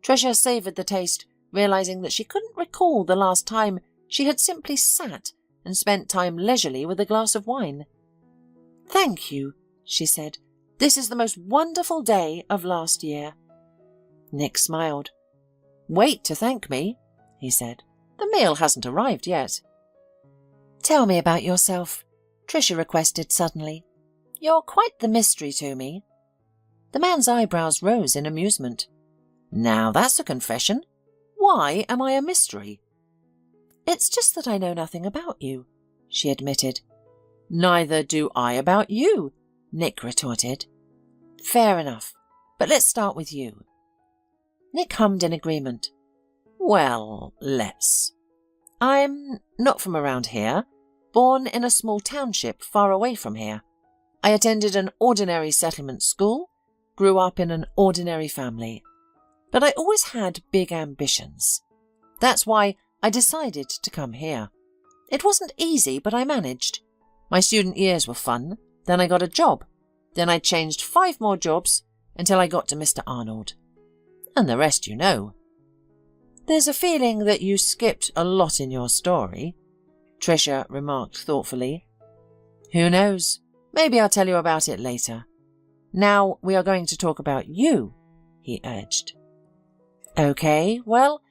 Speaker 2: Tricia savoured the taste, realising that she couldn't recall the last time she had simply sat and spent time leisurely with a glass of wine. "Thank you," she said. "This is the most wonderful day of last year." Nick smiled. "Wait to thank me," he said. "The meal hasn't arrived yet." "Tell me about yourself," Tricia requested suddenly. "You're quite the mystery to me." The man's eyebrows rose in amusement. "Now that's a confession. Why am I a mystery?" "It's just that I know nothing about you," she admitted. "Neither do I about you," Nick retorted. "Fair enough, but let's start with you." Nick hummed in agreement. "Well, let's. I'm not from around here, born in a small township far away from here. I attended an ordinary settlement school, grew up in an ordinary family. But I always had big ambitions. That's why I decided to come here. It wasn't easy, but I managed. My student years were fun, then I got a job, then I changed 5 more jobs until I got to Mr. Arnold. And the rest you know." There's a feeling that you skipped a lot in your story, Tricia remarked thoughtfully. Who knows? Maybe I'll tell you about it later. Now we are going to talk about you, he urged. Okay, well,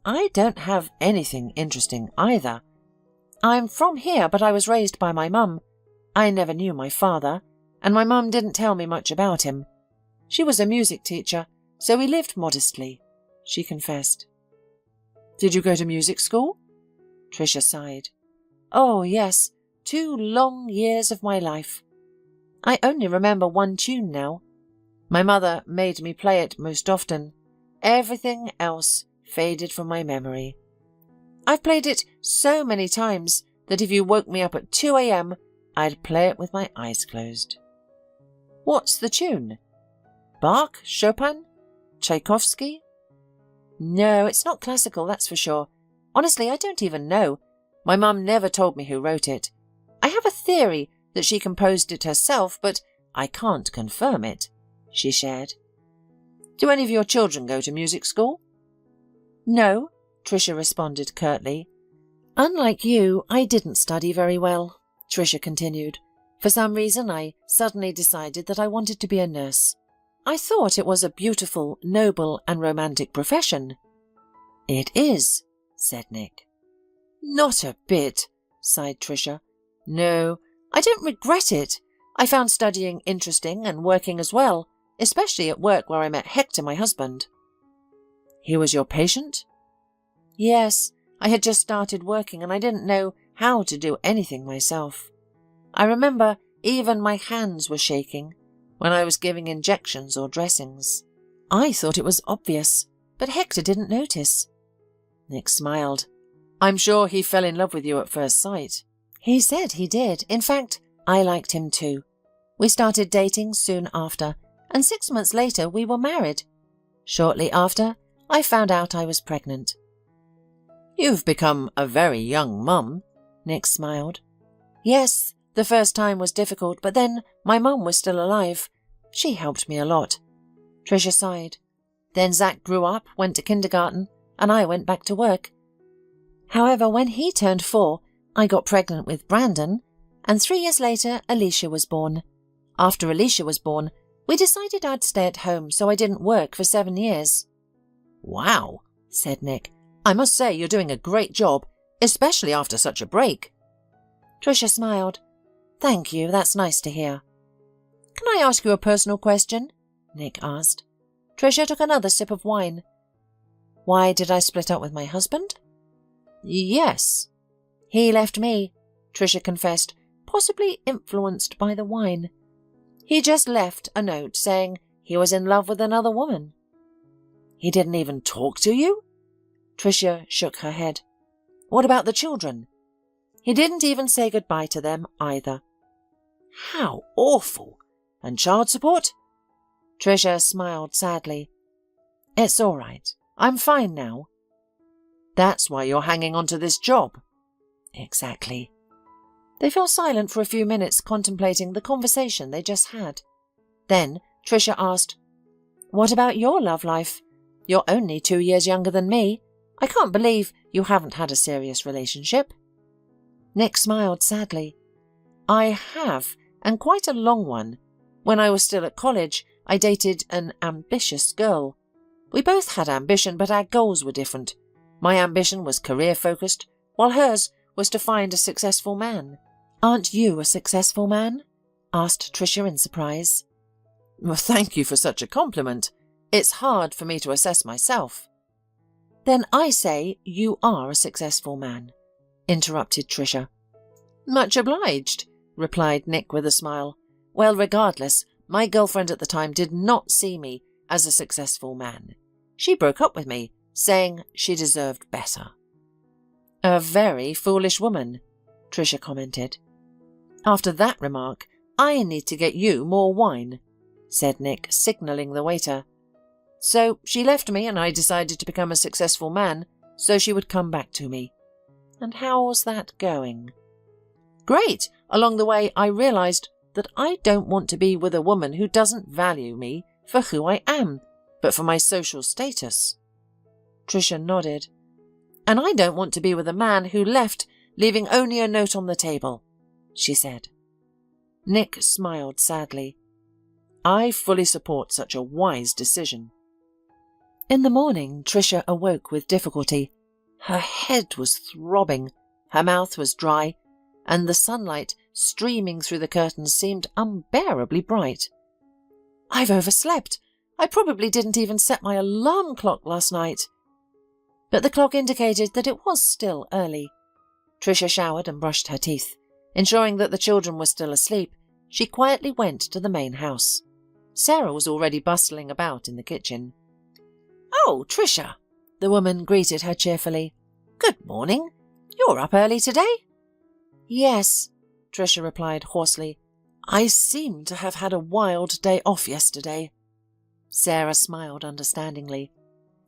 Speaker 2: I don't have anything interesting either. I'm from here, but I was raised by my mum. I never knew my father, and my mum didn't tell me much about him. She was a music teacher, so we lived modestly, she confessed. Did you go to music school? Tricia sighed. Oh, yes, 2 long years of my life. I only remember one tune now. My mother made me play it most often. Everything else faded from my memory. I've played it so many times that if you woke me up at 2 a.m., I'd play it with my eyes closed. What's the tune? Bach? Chopin? Tchaikovsky? No, it's not classical, that's for sure. Honestly, I don't even know. My mum never told me who wrote it. I have a theory that she composed it herself, but I can't confirm it, she shared. Do any of your children go to music school? No, Tricia responded curtly. Unlike you, I didn't study very well, Tricia continued. For some reason, I suddenly decided that I wanted to be a nurse. I thought it was a beautiful, noble, and romantic profession. It is, said Nick. Not a bit, sighed Tricia. No, I don't regret it. I found studying interesting and working as well, especially at work where I met Hector, my husband. He was your patient? Yes, I had just started working and I didn't know how to do anything myself. I remember even my hands were shaking when I was giving injections or dressings. I thought it was obvious, but Hector didn't notice. Nick smiled. I'm sure he fell in love with you at first sight. He said he did. In fact, I liked him too. We started dating soon after, and 6 months later we were married. Shortly after, I found out I was pregnant. You've become a very young mum, Nick smiled. Yes, the first time was difficult, but then my mum was still alive. She helped me a lot. Tricia sighed. Then Zach grew up, went to kindergarten, and I went back to work. However, when he turned 4, I got pregnant with Brandon, and 3 years later, Alicia was born. After Alicia was born, we decided I'd stay at home, so I didn't work for 7 years. Wow, said Nick. I must say you're doing a great job, especially after such a break. Tricia smiled. Thank you, that's nice to hear. Can I ask you a personal question? Nick asked. Tricia took another sip of wine. Why did I split up with my husband? Yes. He left me, Tricia confessed, possibly influenced by the wine. He just left a note saying he was in love with another woman. He didn't even talk to you? Tricia shook her head. What about the children? He didn't even say goodbye to them either. How awful! And child support? Tricia smiled sadly. It's all right. I'm fine now. That's why you're hanging on to this job. Exactly. They fell silent for a few minutes, contemplating the conversation they just had. Then Tricia asked, What about your love life? You're only 2 years younger than me. I can't believe you haven't had a serious relationship. Nick smiled sadly. I have, and quite a long one. When I was still at college, I dated an ambitious girl. We both had ambition, but our goals were different. My ambition was career-focused, while hers was to find a successful man. Aren't you a successful man? Asked Tricia in surprise. Well, thank you for such a compliment. It's hard for me to assess myself. Then I say you are a successful man, interrupted Tricia. Much obliged, replied Nick with a smile. Well, regardless, my girlfriend at the time did not see me as a successful man. She broke up with me, saying she deserved better. A very foolish woman, Tricia commented. After that remark, I need to get you more wine, said Nick, signalling the waiter. So she left me and I decided to become a successful man so she would come back to me. And how's that going? Great! Along the way I realized that I don't want to be with a woman who doesn't value me for who I am, but for my social status. Tricia nodded. And I don't want to be with a man who left, leaving only a note on the table, she said. Nick smiled sadly. I fully support such a wise decision. In the morning, Tricia awoke with difficulty. Her head was throbbing, her mouth was dry, and the sunlight streaming through the curtains seemed unbearably bright. I've overslept. I probably didn't even set my alarm clock last night. But the clock indicated that it was still early. Tricia showered and brushed her teeth. Ensuring that the children were still asleep, she quietly went to the main house. Sarah was already bustling about in the kitchen. "Oh, Tricia," the woman greeted her cheerfully. "Good morning. You're up early today?" "Yes," Tricia replied hoarsely. "I seem to have had a wild day off yesterday." Sarah smiled understandingly.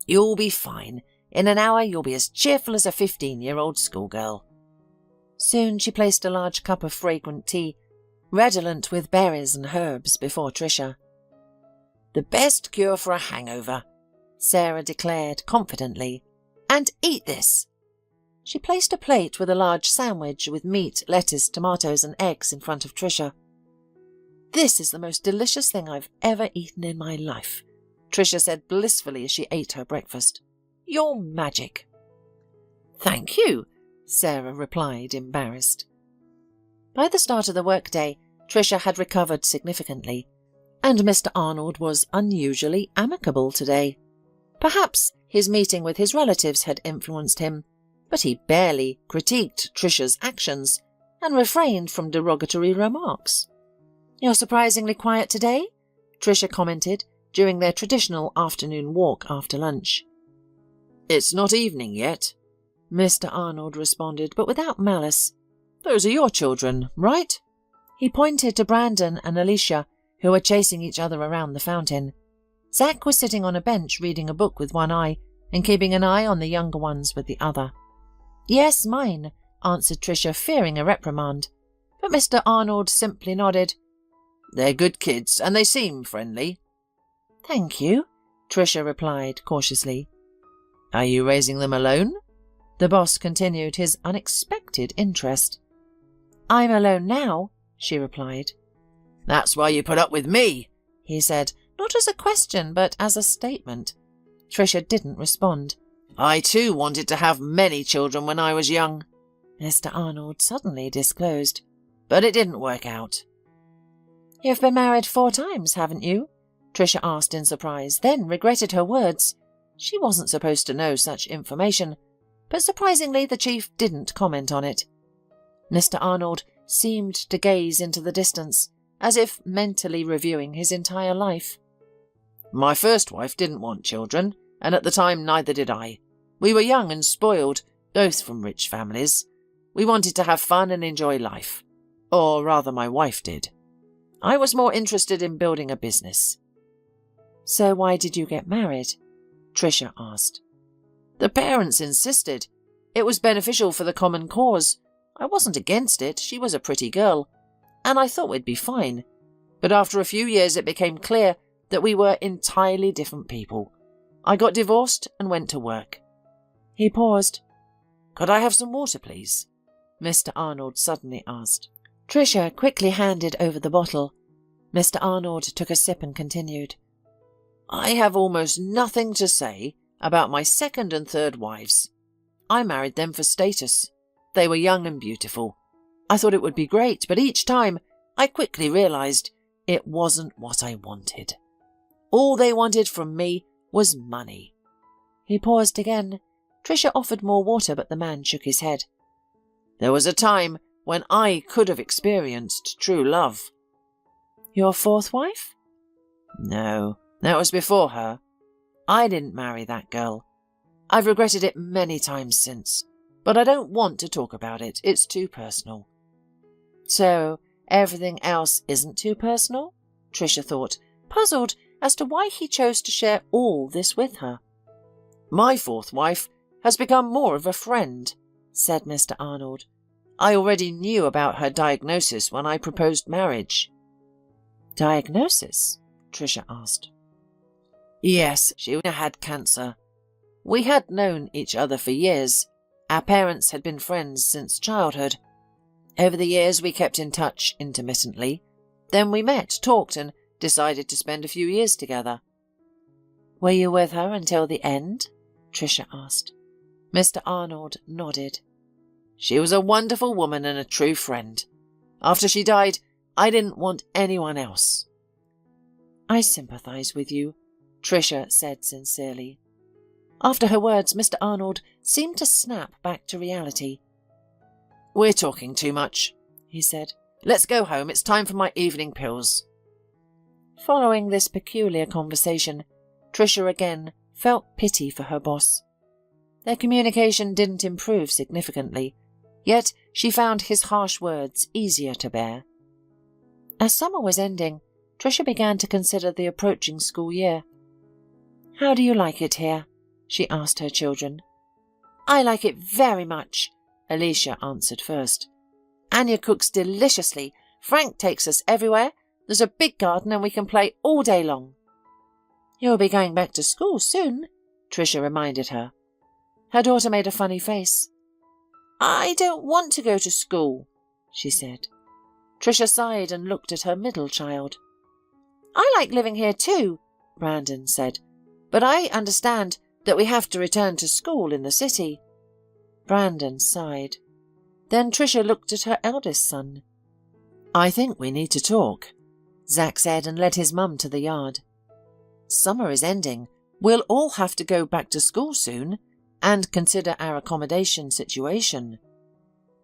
Speaker 2: "You'll be fine. In an hour you'll be as cheerful as a 15-year-old schoolgirl." Soon she placed a large cup of fragrant tea, redolent with berries and herbs, before Tricia. "The best cure for a hangover," Sarah declared confidently. "And eat this." She placed a plate with a large sandwich with meat, lettuce, tomatoes and eggs in front of Tricia. "This is the most delicious thing I've ever eaten in my life," Tricia said blissfully as she ate her breakfast. "You're magic." "Thank you," Sarah replied, embarrassed. By the start of the workday, Tricia had recovered significantly, and Mr. Arnold was unusually amicable today. Perhaps his meeting with his relatives had influenced him, but he barely critiqued Tricia's actions and refrained from derogatory remarks. "You're surprisingly quiet today," Tricia commented during their traditional afternoon walk after lunch. "It's not evening yet," Mr. Arnold responded, but without malice. "Those are your children, right?" He pointed to Brandon and Alicia, who were chasing each other around the fountain. Zach was sitting on a bench reading a book with one eye and keeping an eye on the younger ones with the other. "Yes, mine," answered Tricia, fearing a reprimand. But Mr. Arnold simply nodded. "They're good kids, and they seem friendly." "Thank you," Tricia replied cautiously. "Are you raising them alone?" The boss continued his unexpected interest. "I'm alone now," she replied. "That's why you put up with me," he said, not as a question but as a statement. Tricia didn't respond. "I too wanted to have many children when I was young," Mr. Arnold suddenly disclosed, "but it didn't work out." "You've been married 4 times, haven't you?" Tricia asked in surprise, then regretted her words. She wasn't supposed to know such information, but surprisingly the chief didn't comment on it. Mr. Arnold seemed to gaze into the distance, as if mentally reviewing his entire life. "My first wife didn't want children, and at the time neither did I. We were young and spoiled, both from rich families. We wanted to have fun and enjoy life. Or rather, my wife did. I was more interested in building a business." "So why did you get married?" Tricia asked. "The parents insisted. It was beneficial for the common cause. I wasn't against it, she was a pretty girl, and I thought we'd be fine. But after a few years it became clear that we were entirely different people. I got divorced and went to work." He paused. "Could I have some water, please?" Mr. Arnold suddenly asked. Tricia quickly handed over the bottle. Mr. Arnold took a sip and continued. "I have almost nothing to say about my second and third wives. I married them for status. They were young and beautiful. I thought it would be great, but each time I quickly realized it wasn't what I wanted. All they wanted from me was money." He paused again. Tricia offered more water, but the man shook his head. "There was a time when I could have experienced true love." "Your 4th wife?" "No, that was before her. I didn't marry that girl. I've regretted it many times since, but I don't want to talk about it. It's too personal." "So everything else isn't too personal?" Tricia thought, puzzled as to why he chose to share all this with her. "My 4th wife has become more of a friend," said Mr. Arnold. "I already knew about her diagnosis when I proposed marriage." "Diagnosis?" Tricia asked. "Yes, she had cancer. We had known each other for years. Our parents had been friends since childhood. Over the years we kept in touch intermittently. Then we met, talked, and decided to spend a few years together.
Speaker 1: Were you with her until the end?
Speaker 2: Tricia asked.
Speaker 1: Mr. Arnold nodded.
Speaker 2: She was a wonderful woman and a true friend. After she died, I didn't want anyone else.
Speaker 1: I sympathise with you, Tricia said sincerely. After her words, Mr. Arnold seemed to snap back to reality.
Speaker 2: We're talking too much, he said. Let's go home. It's time for my evening pills.
Speaker 1: Following this peculiar conversation, Tricia again felt pity for her boss. Their communication didn't improve significantly, yet she found his harsh words easier to bear. As summer was ending, Tricia began to consider the approaching school year. How do you like it here? She asked her children.
Speaker 2: I like it very much, Alicia answered first. Anya cooks deliciously. Frank takes us everywhere. There's a big garden and we can play all day long.
Speaker 1: You'll be going back to school soon, Tricia reminded her. Her daughter made a funny face.
Speaker 2: I don't want to go to school, she said.
Speaker 1: Tricia sighed and looked at her middle child.
Speaker 2: I like living here too, Brandon said, but I understand that we have to return to school in the city.
Speaker 1: Brandon sighed. Then Tricia looked at her eldest son.
Speaker 2: I think we need to talk,
Speaker 1: Zack said and led his mum to the yard.
Speaker 2: Summer is ending. We'll all have to go back to school soon and consider our accommodation situation.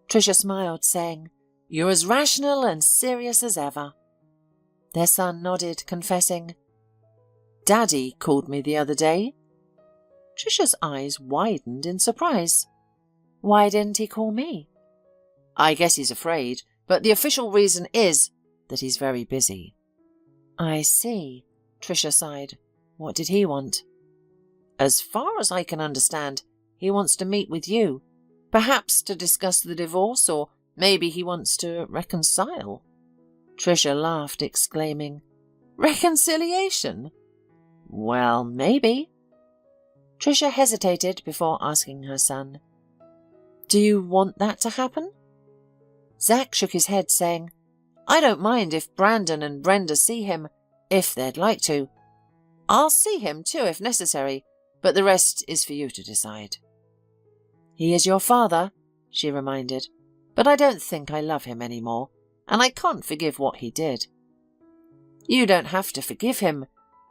Speaker 1: Tricia smiled, saying,
Speaker 2: You're as rational and serious as ever.
Speaker 1: Their son nodded, confessing,
Speaker 2: Daddy called me the other day.
Speaker 1: Tricia's eyes widened in surprise. Why didn't he call me?
Speaker 2: I guess he's afraid, but the official reason is that he's very busy.
Speaker 1: I see, Tricia sighed. What did he want?
Speaker 2: As far as I can understand, he wants to meet with you, perhaps to discuss the divorce, or maybe he wants to reconcile.
Speaker 1: Tricia laughed, exclaiming,
Speaker 2: Reconciliation? Well, maybe.
Speaker 1: Tricia hesitated before asking her son, Do you want that to happen? Zack shook his head, saying,
Speaker 2: I don't mind if Brandon and Brenda see him, if they'd like to. I'll see him too if necessary, but the rest is for you to decide.
Speaker 1: He is your father, she reminded, but I don't think I love him any more, and I can't forgive what he did.
Speaker 2: You don't have to forgive him.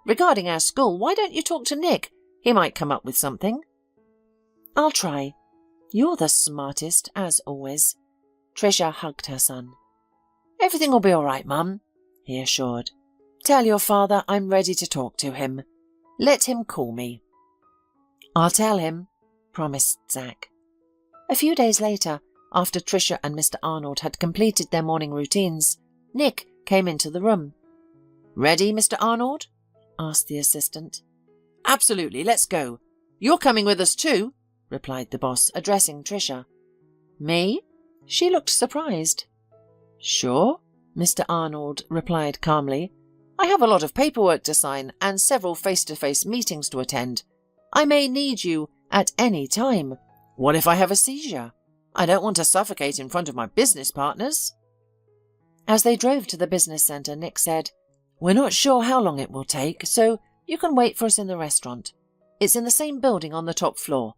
Speaker 2: Regarding our school, why don't you talk to Nick? He might come up with something.
Speaker 1: I'll try. You're the smartest, as always. Tricia hugged her son.
Speaker 2: Everything will be all right, Mum,
Speaker 1: he assured. Tell your father I'm ready to talk to him. Let him call me. I'll tell him, promised Zack. A few days later, after Tricia and Mr. Arnold had completed their morning routines, Nick came into the room.
Speaker 2: Ready, Mr. Arnold?
Speaker 1: Asked the assistant.
Speaker 2: Absolutely, let's go. You're coming with us too, replied the boss, addressing Tricia.
Speaker 1: Me? She looked surprised.
Speaker 2: Sure, Mr. Arnold replied calmly. I have a lot of paperwork to sign and several face-to-face meetings to attend. I may need you at any time. What if I have a seizure? I don't want to suffocate in front of my business partners.
Speaker 1: As they drove to the business centre, Nick said, We're not sure how long it will take, so you can wait for us in the restaurant. It's in the same building on the top floor.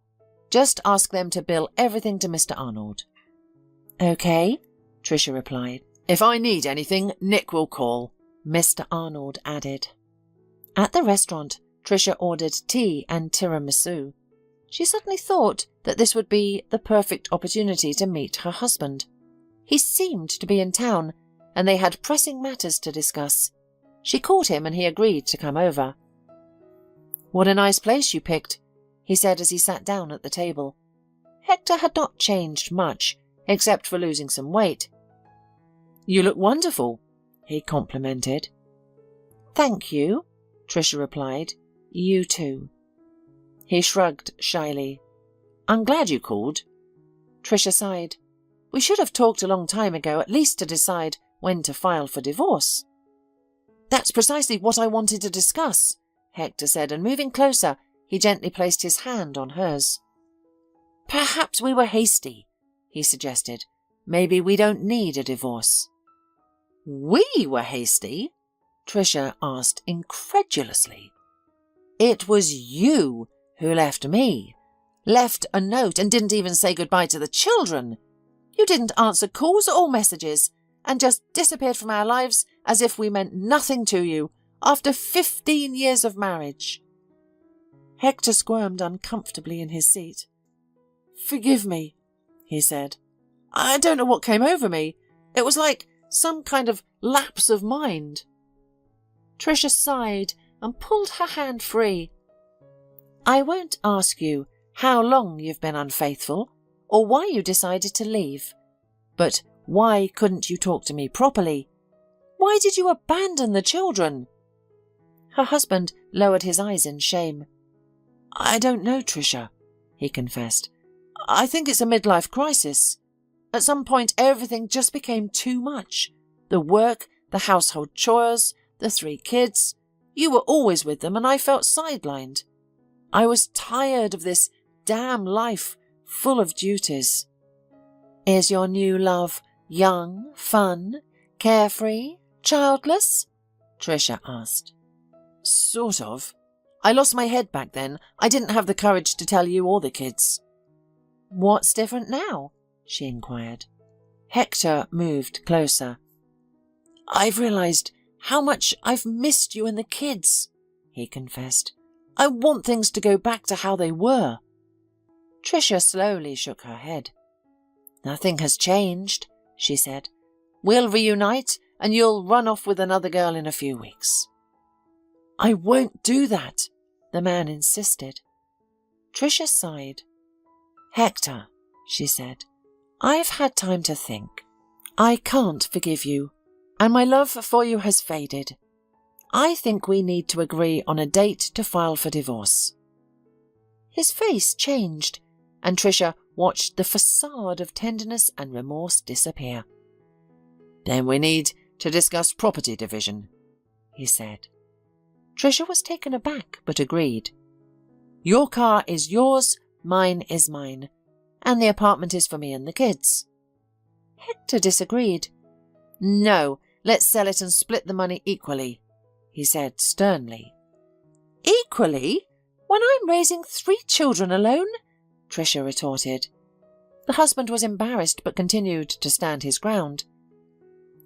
Speaker 1: Just ask them to bill everything to Mr. Arnold. Okay, Tricia replied.
Speaker 2: If I need anything, Nick will call,
Speaker 1: Mr. Arnold added. At the restaurant, Tricia ordered tea and tiramisu. She suddenly thought that this would be the perfect opportunity to meet her husband. He seemed to be in town, and they had pressing matters to discuss. She called him and he agreed to come over. What a nice place you picked, he said as he sat down at the table. Hector had not changed much, except for losing some weight.
Speaker 2: You look wonderful,
Speaker 1: he complimented. Thank you, Tricia replied. You too. He shrugged shyly.
Speaker 2: I'm glad you called.
Speaker 1: Tricia sighed. We should have talked a long time ago, at least to decide when to file for divorce.
Speaker 2: That's precisely what I wanted to discuss, Hector said, and moving closer, He gently placed his hand on hers. "Perhaps we were hasty," he suggested. "Maybe we don't need a divorce." "We were hasty?" Tricia asked incredulously. "It was you who left me. Left a note and didn't even say goodbye to the children. You didn't answer calls or messages and just disappeared from our lives as if we meant nothing to you after 15 years of marriage." Hector squirmed uncomfortably in his seat. "Forgive me," he said. "I don't know what came over me. It was like some kind of lapse of mind." Tricia sighed and pulled her hand free. "I won't ask you how long you've been unfaithful or why you decided to leave. But why couldn't you talk to me properly? Why did you abandon the children?" Her husband lowered his eyes in shame. "I don't know, Tricia," he confessed. "I think it's a midlife crisis. At some point everything just became too much. The work, the household chores, the 3 kids. You were always with them and I felt sidelined. I was tired of this damn life full of duties." "Is your new love young, fun, carefree, childless?" Tricia asked. "Sort of. I lost my head back then. I didn't have the courage to tell you or the kids." "What's different now?" she inquired. Hector moved closer. "I've realized how much I've missed you and the kids," he confessed. "I want things to go back to how they were." Tricia slowly shook her head. "Nothing has changed," she said. "We'll reunite and you'll run off with another girl in a few weeks." "I won't do that," the man insisted. Tricia sighed. "Hector," she said, "I've had time to think. I can't forgive you, and my love for you has faded. I think we need to agree on a date to file for divorce." His face changed, and Tricia watched the facade of tenderness and remorse disappear. "Then we need to discuss property division," he said. Tricia was taken aback, but agreed. "Your car is yours, mine is mine, and the apartment is for me and the kids." Hector disagreed. "No, let's sell it and split the money equally," he said sternly. "Equally? When I'm raising 3 children alone?" Tricia retorted. The husband was embarrassed but continued to stand his ground.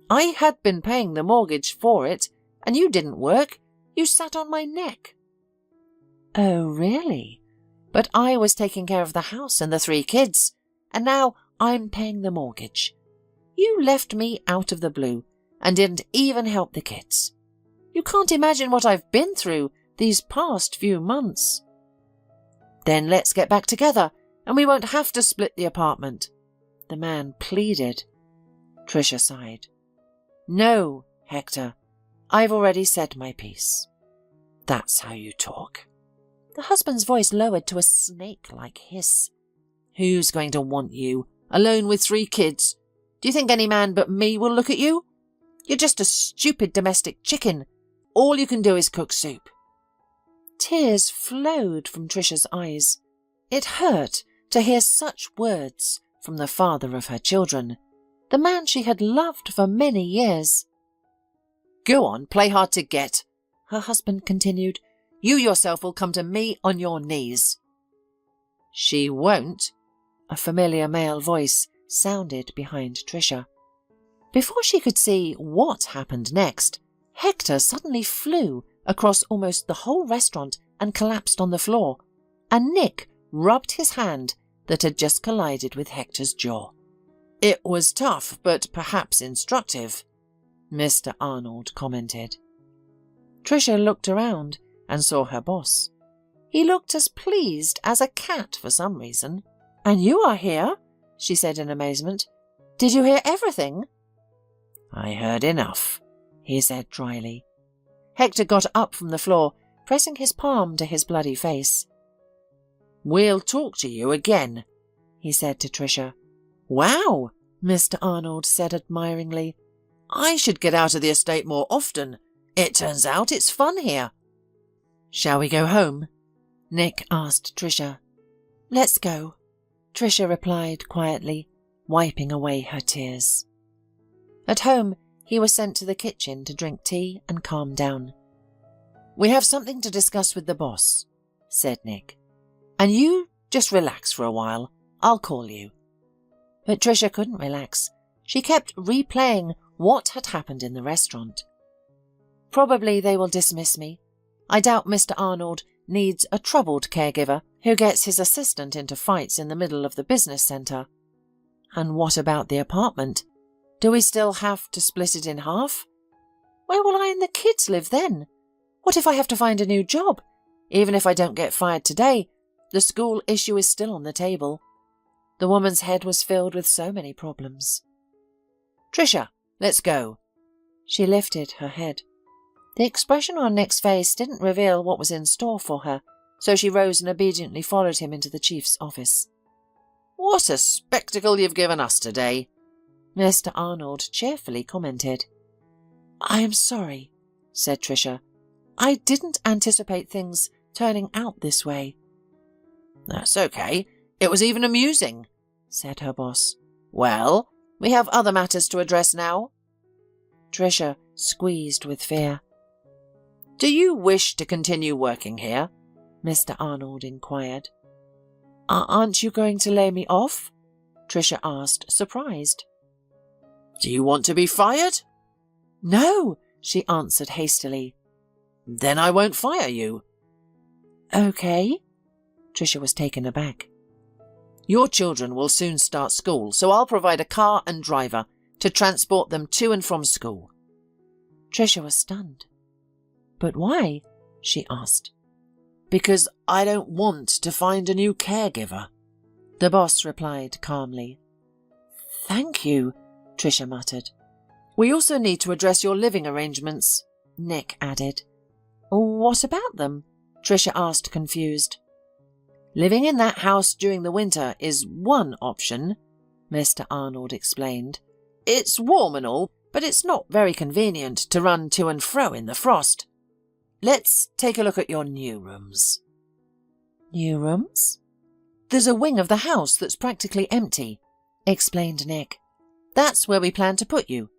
Speaker 2: "I had been paying the mortgage for it, and you didn't work. You sat on my neck." "Oh, really? But I was taking care of the house and the 3 kids, and now I'm paying the mortgage. You left me out of the blue and didn't even help the kids. You can't imagine what I've been through these past few months." "Then let's get back together, and we won't have to split the apartment," the man pleaded. Tricia sighed. "No, Hector, I've already said my piece." "That's how you talk." The husband's voice lowered to a snake-like hiss. "Who's going to want you, alone with 3 kids? Do you think any man but me will look at you? You're just a stupid domestic chicken. All you can do is cook soup." Tears flowed from Tricia's eyes. It hurt to hear such words from the father of her children, the man she had loved for many years. "Go on, play hard to get," her husband continued. "You yourself will come to me on your knees." "She won't," a familiar male voice sounded behind Tricia. Before she could see what happened next, Hector suddenly flew across almost the whole restaurant and collapsed on the floor, and Nick rubbed his hand that had just collided with Hector's jaw. "It was tough, but perhaps instructive," Mr. Arnold commented. Tricia looked around and saw her boss. He looked as pleased as a cat for some reason. "And you are here?" she said in amazement. "Did you hear everything?" "I heard enough," he said dryly. Hector got up from the floor, pressing his palm to his bloody face. "We'll talk to you again," he said to Tricia. "Wow," Mr. Arnold said admiringly. "I should get out of the estate more often. It turns out it's fun here." "Shall we go home?" Nick asked Tricia. "Let's go," Tricia replied quietly, wiping away her tears. At home, he was sent to the kitchen to drink tea and calm down. "We have something to discuss with the boss," said Nick. "And you just relax for a while. I'll call you." But Tricia couldn't relax. She kept replaying what had happened in the restaurant. "Probably they will dismiss me. I doubt Mr. Arnold needs a troubled caregiver who gets his assistant into fights in the middle of the business centre. And what about the apartment? Do we still have to split it in half? Where will I and the kids live then? What if I have to find a new job? Even if I don't get fired today, the school issue is still on the table." The woman's head was filled with so many problems. "Tricia, let's go." She lifted her head. The expression on Nick's face didn't reveal what was in store for her, so she rose and obediently followed him into the chief's office. "What a spectacle you've given us today," Mr. Arnold cheerfully commented. "I am sorry," said Tricia. "I didn't anticipate things turning out this way." "That's okay. It was even amusing," said her boss. "Well, we have other matters to address now." Tricia squeezed with fear. "Do you wish to continue working here?" Mr. Arnold inquired. "Aren't you going to lay me off?" Tricia asked, surprised. "Do you want to be fired?" "No," she answered hastily. "Then I won't fire you." "Okay." Tricia was taken aback. "Your children will soon start school, so I'll provide a car and driver to transport them to and from school." Tricia was stunned. "But why?" she asked. "Because I don't want to find a new caregiver," the boss replied calmly. "Thank you," Tricia muttered. "We also need to address your living arrangements," Nick added. "What about them?" Tricia asked, confused. "Living in that house during the winter is one option," Mr. Arnold explained. "It's warm and all, but it's not very convenient to run to and fro in the frost. Let's take a look at your new rooms." "New rooms?" "There's a wing of the house that's practically empty," explained Nick. "That's where we plan to put you."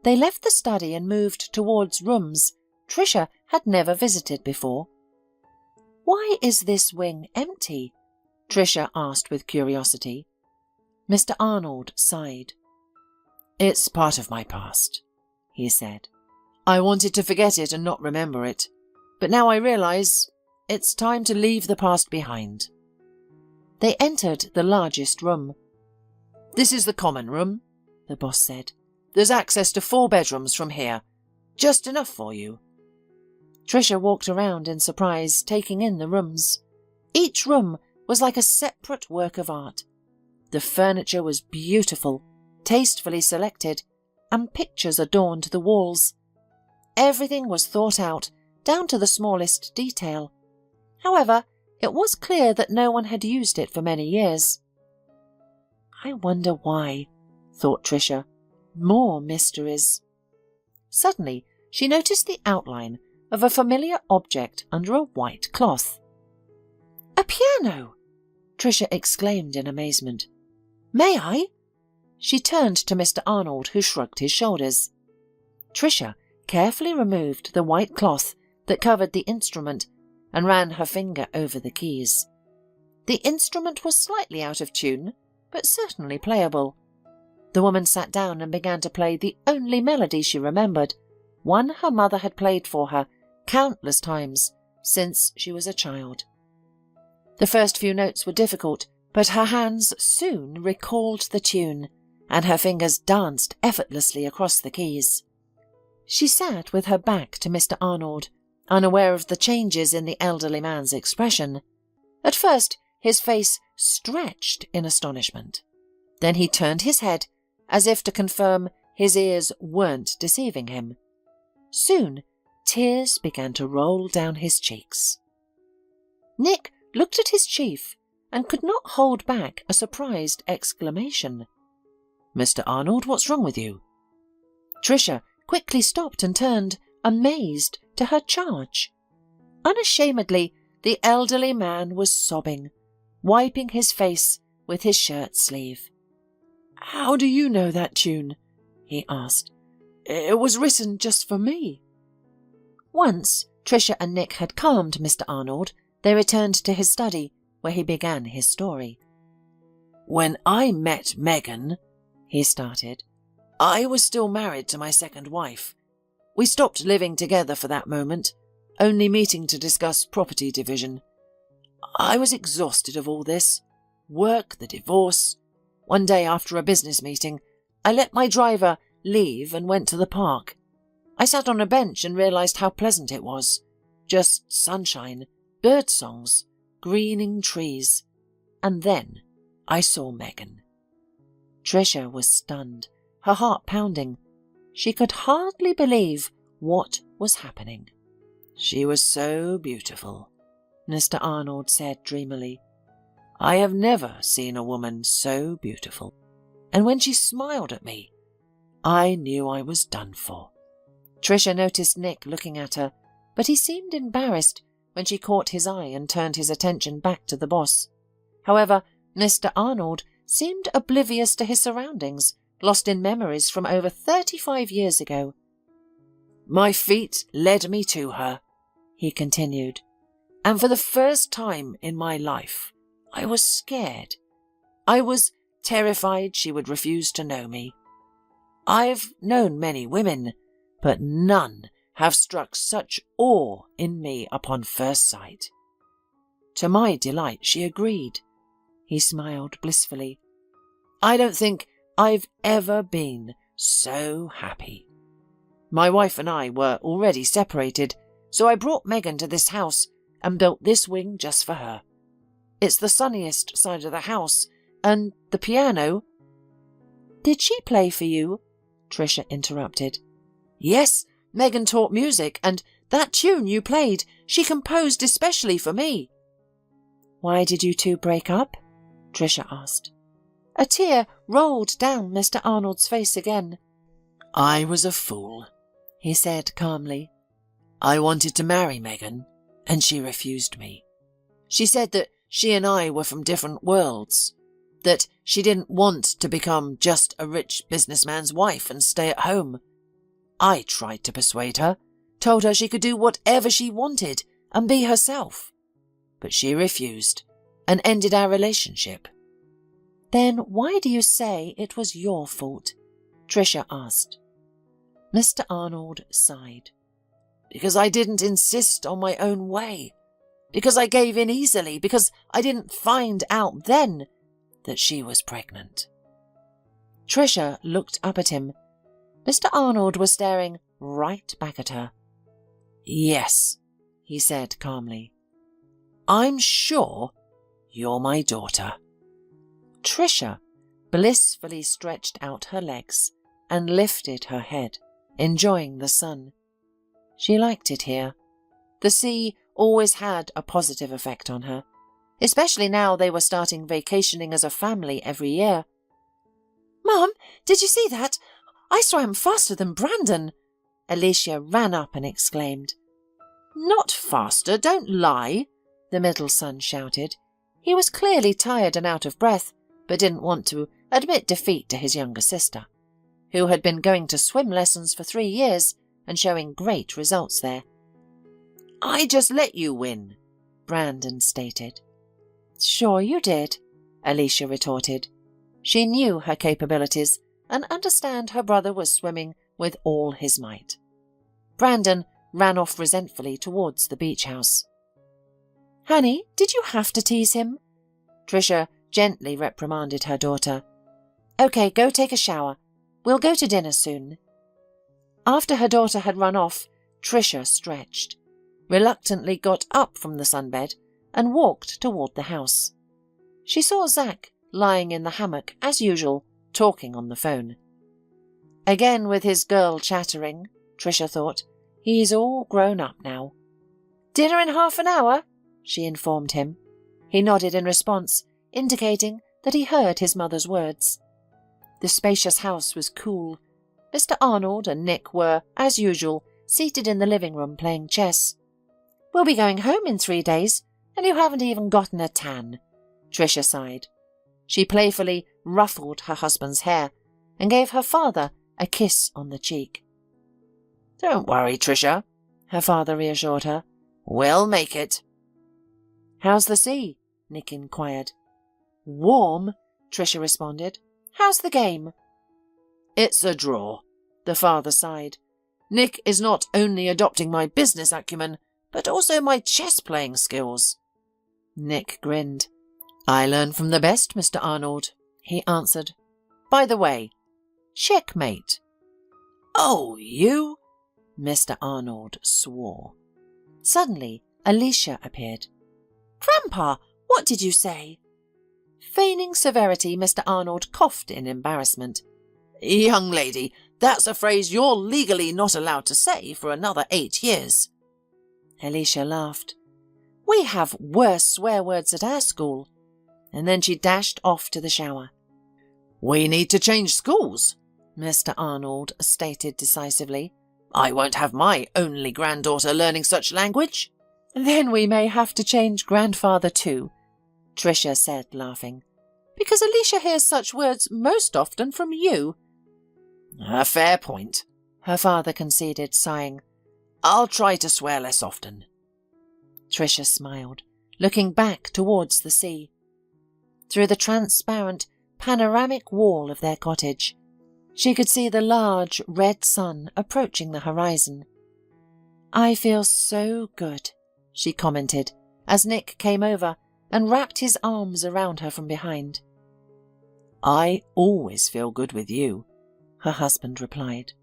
Speaker 2: They left the study and moved towards rooms Tricia had never visited before. "Why is this wing empty?" Tricia asked with curiosity. Mr. Arnold sighed. "It's part of my past," he said. "I wanted to forget it and not remember it, but now I realize it's time to leave the past behind." They entered the largest room. "This is the common room," the boss said. "There's access to 4 bedrooms from here. Just enough for you." Tricia walked around in surprise, taking in the rooms. Each room was like a separate work of art. The furniture was beautiful, tastefully selected, and pictures adorned the walls. Everything was thought out, down to the smallest detail. However, it was clear that no one had used it for many years. "I wonder why," thought Tricia. More mysteries. Suddenly, she noticed the outline of a familiar object under a white cloth. "A piano!" Tricia exclaimed in amazement. "May I?" She turned to Mr. Arnold, who shrugged his shoulders. Tricia carefully removed the white cloth that covered the instrument and ran her finger over the keys. The instrument was slightly out of tune, but certainly playable. The woman sat down and began to play the only melody she remembered, one her mother had played for her countless times since she was a child. The first few notes were difficult, but her hands soon recalled the tune, and her fingers danced effortlessly across the keys. She sat with her back to Mr. Arnold, unaware of the changes in the elderly man's expression. At first, his face stretched in astonishment. Then he turned his head, as if to confirm his ears weren't deceiving him. Soon, tears began to roll down his cheeks. Nick looked at his chief and could not hold back a surprised exclamation. "Mr. Arnold, what's wrong with you?" Tricia quickly stopped and turned, amazed, to her charge. Unashamedly, The elderly man was sobbing, wiping his face with his shirt sleeve.
Speaker 1: "How do you know that tune?" he asked. "It was written just for me."
Speaker 2: Once Tricia and Nick had calmed Mr. Arnold, they returned to his study, where he began his story.
Speaker 1: "When I met Megan," he started, "I was still married to my second wife. We stopped living together for that moment, only meeting to discuss property division. I was exhausted of all this. Work, the divorce. One day after a business meeting, I let my driver leave and went to the park. I sat on a bench and realized how pleasant it was. Just sunshine, bird songs, greening trees. And then I saw Megan."
Speaker 2: Tricia was stunned, her heart pounding. She could hardly believe what was happening.
Speaker 1: "She was so beautiful," Mr. Arnold said dreamily. "I have never seen a woman so beautiful. And when she smiled at me, I knew I was done for."
Speaker 2: Tricia noticed Nick looking at her, but he seemed embarrassed when she caught his eye and turned his attention back to the boss. However, Mr. Arnold seemed oblivious to his surroundings, lost in memories from over 35 years ago.
Speaker 1: "My feet led me to her," he continued, "and for the first time in my life, I was scared. I was terrified she would refuse to know me. I've known many women, but none have struck such awe in me upon first sight." To my delight, she agreed. He smiled blissfully. "I don't think I've ever been so happy. My wife and I were already separated, so I brought Megan to this house and built this wing just for her. It's the sunniest side of the house, and the piano—"
Speaker 2: "Did she play for you?" Tricia interrupted.
Speaker 1: "Yes, Megan taught music, and that tune you played, she composed especially for me."
Speaker 2: "Why did you two break up?" Tricia asked. A tear rolled down Mr. Arnold's face again.
Speaker 1: "I was a fool," he said calmly. "I wanted to marry Megan, and she refused me. She said that she and I were from different worlds, that she didn't want to become just a rich businessman's wife and stay at home. I tried to persuade her, told her she could do whatever she wanted and be herself. But she refused and ended our relationship."
Speaker 2: "Then why do you say it was your fault?" Tricia asked.
Speaker 1: Mr. Arnold sighed. "Because I didn't insist on my own way. Because I gave in easily. Because I didn't find out then that she was pregnant."
Speaker 2: Tricia looked up at him. Mr. Arnold was staring right back at her.
Speaker 1: "Yes," he said calmly. "I'm sure you're my daughter."
Speaker 2: Tricia blissfully stretched out her legs and lifted her head, enjoying the sun. She liked it here. The sea always had a positive effect on her, especially now they were starting vacationing as a family every year.
Speaker 1: "Mum, did you see that? I swam faster than Brandon."
Speaker 2: Alicia ran up and exclaimed.
Speaker 1: "Not faster, don't lie," the middle son shouted.
Speaker 2: He was clearly tired and out of breath, but didn't want to admit defeat to his younger sister, who had been going to swim lessons for 3 years and showing great results there.
Speaker 1: "I just let you win," Brandon stated.
Speaker 2: "Sure you did," Alicia retorted. She knew her capabilities and understood her brother was swimming with all his might. Brandon ran off resentfully towards the beach house. "Honey, did you have to tease him?" Tricia gently reprimanded her daughter. "Okay, go take a shower. We'll go to dinner soon." After her daughter had run off, Tricia stretched, reluctantly got up from the sunbed and walked toward the house. She saw Zach lying in the hammock, as usual, talking on the phone. Again with his girl chattering, Tricia thought. He's all grown up now. "Dinner in half an hour," she informed him. He nodded in response, indicating that he heard his mother's words. The spacious house was cool. Mr. Arnold and Nick were, as usual, seated in the living room playing chess. "We'll be going home in 3 days. And you haven't even gotten a tan, Tricia sighed. She playfully ruffled her husband's hair and gave her father a kiss on the cheek.
Speaker 1: Don't worry, Tricia, her father reassured her. We'll make it.
Speaker 2: How's the sea? Nick inquired. Warm, Tricia responded. How's the game?
Speaker 1: It's a draw, the father sighed. Nick is not only adopting my business acumen, but also my chess-playing skills.
Speaker 2: Nick grinned.
Speaker 1: I learn from the best, Mr. Arnold, he answered. By the way, checkmate. Oh, you? Mr. Arnold swore.
Speaker 2: Suddenly, Alicia appeared. Grandpa, what did you say? Feigning severity, Mr. Arnold coughed in embarrassment.
Speaker 1: Young lady, that's a phrase you're legally not allowed to say for another 8 years.
Speaker 2: Alicia laughed. We have worse swear words at our school. And then she dashed off to the shower.
Speaker 1: We need to change schools, Mr. Arnold stated decisively. I won't have my only granddaughter learning such language.
Speaker 2: Then we may have to change grandfather too, Tricia said, laughing, because Alicia hears such words most often from you.
Speaker 1: A fair point, her father conceded, sighing. I'll try to swear less often.
Speaker 2: Tricia smiled, looking back towards the sea. Through the transparent, panoramic wall of their cottage, she could see the large red sun approaching the horizon. I feel so good, she commented, as Nick came over and wrapped his arms around her from behind.
Speaker 1: I always feel good with you, her husband replied.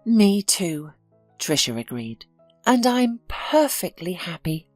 Speaker 2: Me too, Tricia agreed, and I'm perfectly happy.